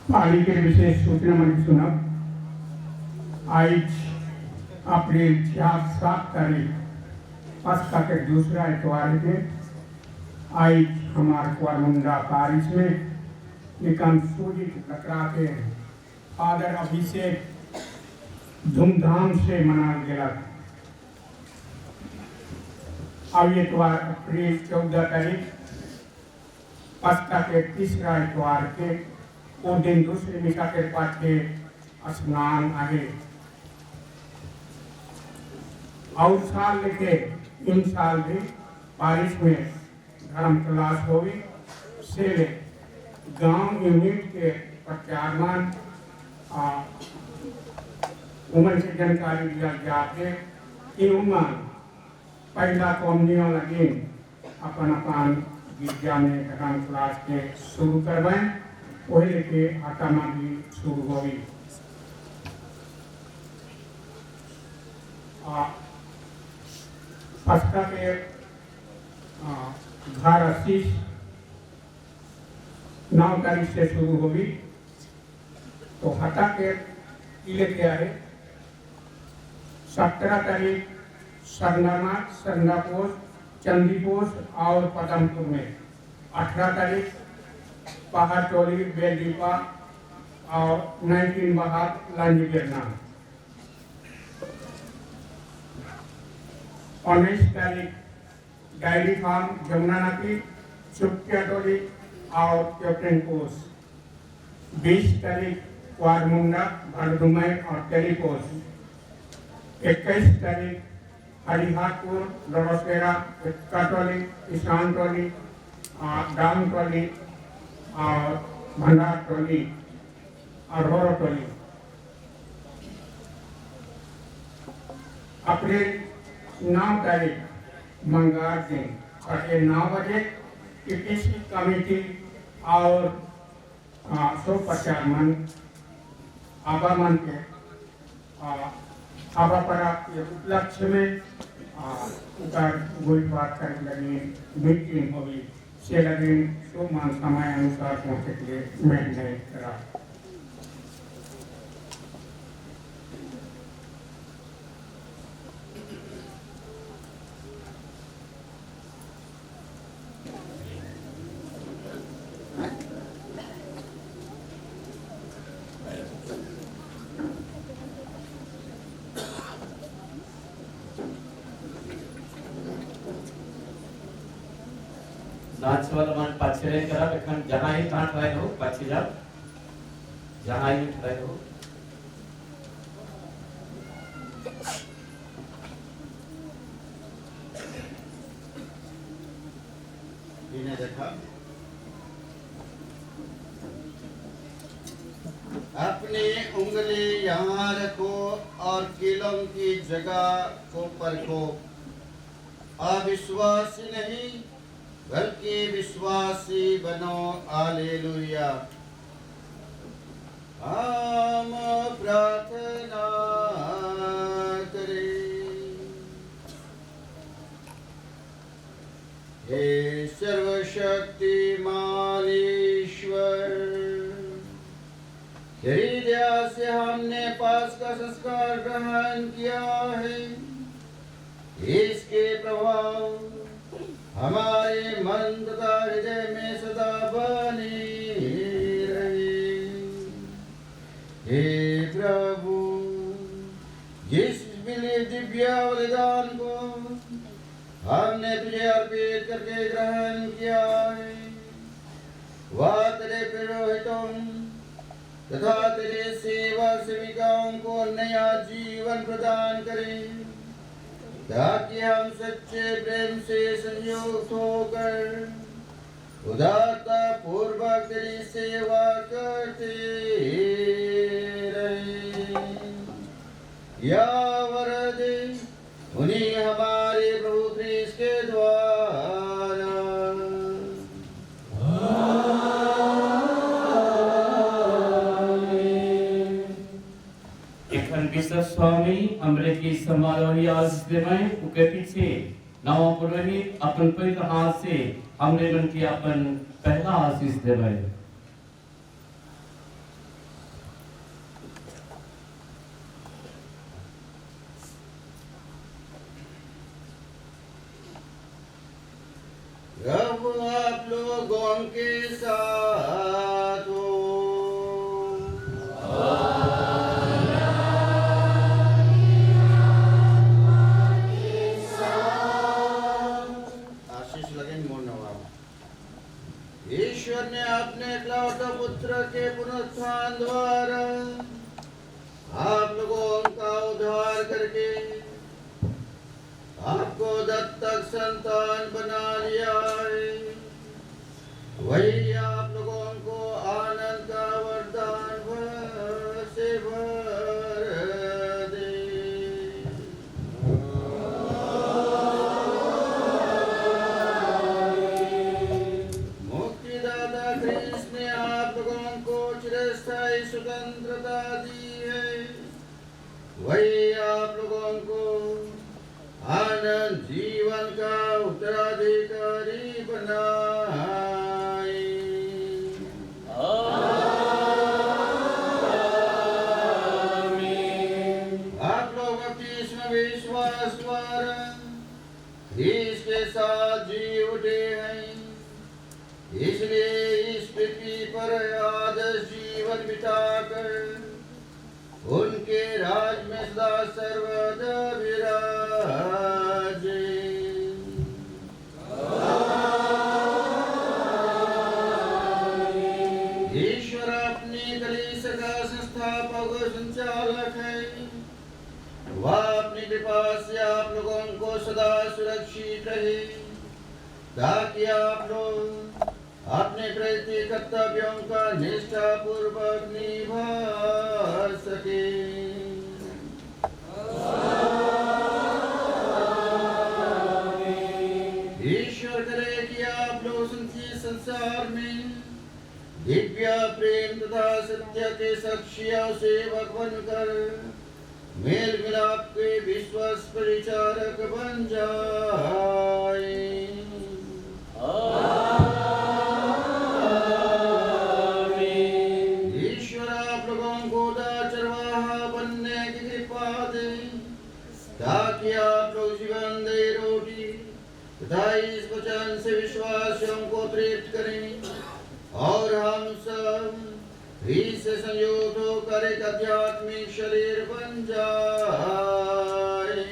पालिकेर विशेष सूचना म्हणजे सुनब आज अप्रैल 7 तारीख पस्का के दूसरा इतवार के आज हमारे कुआरमुंडा पारिश में निकम सूजी लकड़ा के फादर अभिषेक धूमधाम से मनाया गया। अब इतवार अप्रैल 14 तारीख पस्का के तीसरा इतवार के वो दिन दूसरे मिका के पाठ के स्नान आगे और साल लेके इन साल भी बारिश में धर्म क्लास हुई से गांव यूनिट के प्रचारमान उमर से जानकारी दिया जाके कि उमर पहला कॉमनियों लगी अपन गिरजा में धर्म क्लास के शुरू करवाएं वही लेके आत्मा भी शुरू हुई। पस्का के घर 9 तारीख से शुरू होगी तो हटा के किले के आए 17 तारीख सरनानाथ सरनापोष चंदीपोष और पदमपुर में 18 तारीख पहाड़ टोली बेलदीपा और 19 बहात लांजी गिरना 19 तारीख डायरी फार्म जमुनानाथी चुपकिया टोली और कैप्टन पोस 20 तारीख कुआरमुंडा भरदुमई और टेलीपोस 21 तारीख हरिहारपुर लड़ोसेरा टोली ईशान टोली डाउन टोली और भंडार टोली और होरो टोली। अप्रैल 9 तारीख मंगलवार दिन और 9 बजे किसी कमेटी और सो प्रचारमन आवामन के आवा पर उपलक्ष्य में उतर गोई बात करने लगी मीटिंग होगी से लगी सो मान समय अनुसार पहुंचे के लिए मैं नहीं करा। नाच वाला मन पाछे करा एखन जहां ही ठाट रहे हो पाछे जा जहां ही रहे हो इन्हें देखा अपनी उंगली यहाँ रखो और कीलों की जगह को परखो अविश्वासी नहीं बल्कि विश्वासी बनो। हालेलुया। हम प्रार्थना करें। हे सर्वशक्तिमान ईश्वर, हृदय से हमने पास का संस्कार ग्रहण किया है, इसके प्रभाव हमारे मन तथा हृदय में सदा बने रहे। हे प्रभु, जिस दिव्य बलिदान को हमने तुझे अर्पित करके ग्रहण किया है, वह तेरे पुरोहितों तथा तेरे सेवा सेविकाओं को नया जीवन प्रदान करे, ताकि हम सच्चे प्रेम से संयुक्त होकर उदारता पूर्वक तेरी सेवा करते रहे। या वरद उन्हीं हमारे प्रभु क्रिस्त के द्वारा। विश्व स्वामी अमरीकी समारोही आशीष उके पीछे नवा पुरोहित अपन पवित्र हाथ से हमने मन की अपन पहला आशीष देवाए। लोगों के साथ हो। आशीष लगेंगे मोनवा। ईश्वर ने अपने एकलौते पुत्र के पुनरुत्थान द्वारा आप लोगों का उद्धार करके आपको दत्तक संतान बना लिया है। वही आप लोगों को आनंद का वरदान से भर दे। मुक्तिदाता ख्रीस्त ने आप लोगों को चिरस्थायी स्वतंत्रता दी है। वही आप लोगों को आनंद जीवन का उत्तराधिकारी बनाए। आप लोग बपतिस्मा विश्वास द्वारा इसके साथ जी उठे हैं, इसलिए इस पृथ्वी पर आदर्श जीवन बिताकर उनके राज में सदा सर्वदा विराजे। ईश्वर अपनी कलीसिया का संस्थापक और संचालक है। वह अपनी कृपा से आप लोगों को सदा सुरक्षित रहे, ताकि आप लोग अपने प्रति कर्तव्यों का निष्ठा पूर्वक निभा सके। ईश्वर करे कि आप लोग संसार में दिव्य प्रेम तथा सत्य के साक्षी और सेवक बनकर मेल मिलाप के विश्वास परिचारक बन जाए। ताकि आप लोग जीवन दे रोटी तथा इस वचन से विश्वासियों को तृप्त करें और हम सब इससे संयुक्त होकर एक आध्यात्मिक शरीर बन जाए।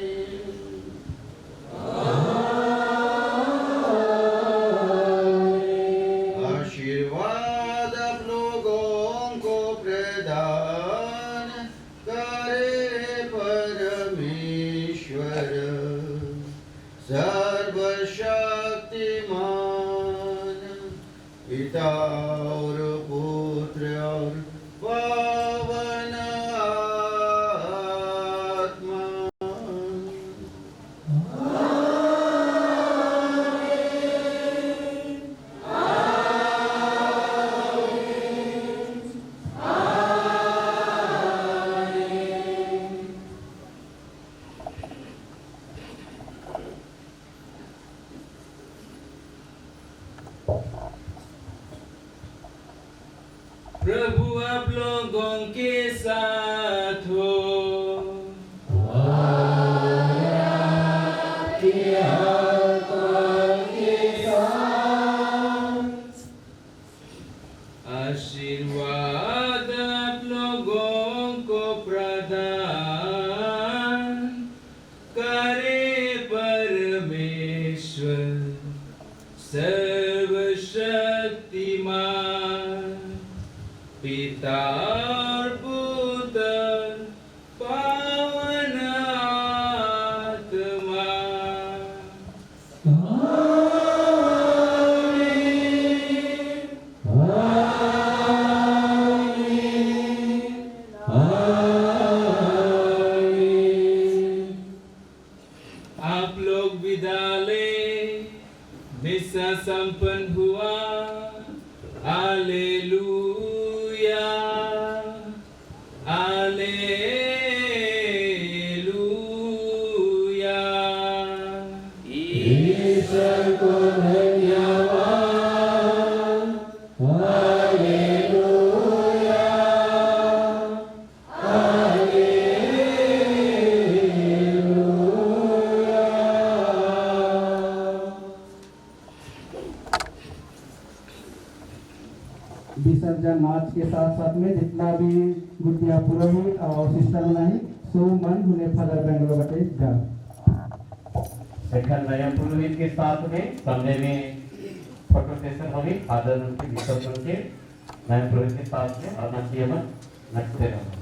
आशीर्वाद आप लोगों को प्रदान करे परमेश्वर सर्वशक्तिमान पिता और पुत्र और पावन आत्मा। प्रभु आप लोगों के साथ हो। आशीर्वाद आप लोगों को प्रदान करे परमेश्वर सर्वशक्तिमान पिता और पुत्र पावन आत्मा। आप लोग विदा ले, मिसा संपन्न हुआ। Hallelujah hallelujah. ईश्वर को धन्यवाद। Hallelujah hallelujah. विसर्जन मार्च के साथ साथ में जितना भी गुटिया पुरोहित और सिस्टर बनाई सो मन हुने फदर बेंगलोर बटे जा सेकंड नया पुरोहित के साथ में सामने में फोटो सेशन होगी फादर के विसर्जन के नए पुरोहित के साथ में और नचिए मन नचते रहो।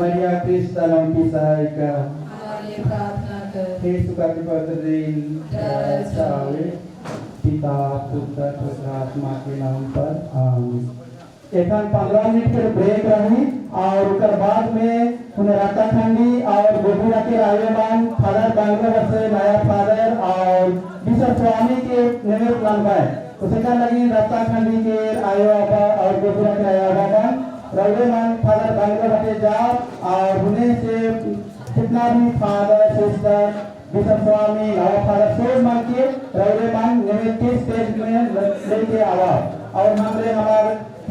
Maria Krista Lampi Sahayika हमारे लिए प्रार्थना कर। हे सुखा के पवित्र दिन चावे पिता पुत्र पवित्र आत्मा के नाम पर आमीन। एखन 15 मिनट के ब्रेक रही और उसके बाद में उन्हें राता खंडी और गोबीरा के आयोजन फादर बांग्लादेश से नया फादर और बिशप स्वामी के निमित्त प्लान है उसे का लगी राता खंडी के आयोजन और गोबीरा के आयोजन रविमान फादर बांग्लादेश जाओ और उन्हें से कितना भी फादर सिस्टर बिशप स्वामी नया फादर सोच मान के रविमान निमित्त के स्टेज में लेके आवा और हमारे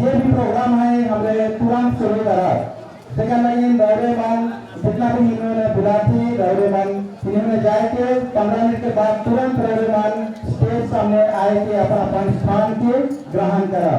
ये भी प्रोग्राम है हमने तुरंत शुरू करा सेकंड लाइन रविमान जितना भी इन्होंने बुला थी रविमान इन्होंने जाके 15 मिनट के बाद तुरंत रविमान स्टेज सामने आए के अपना स्थान के ग्रहण करा।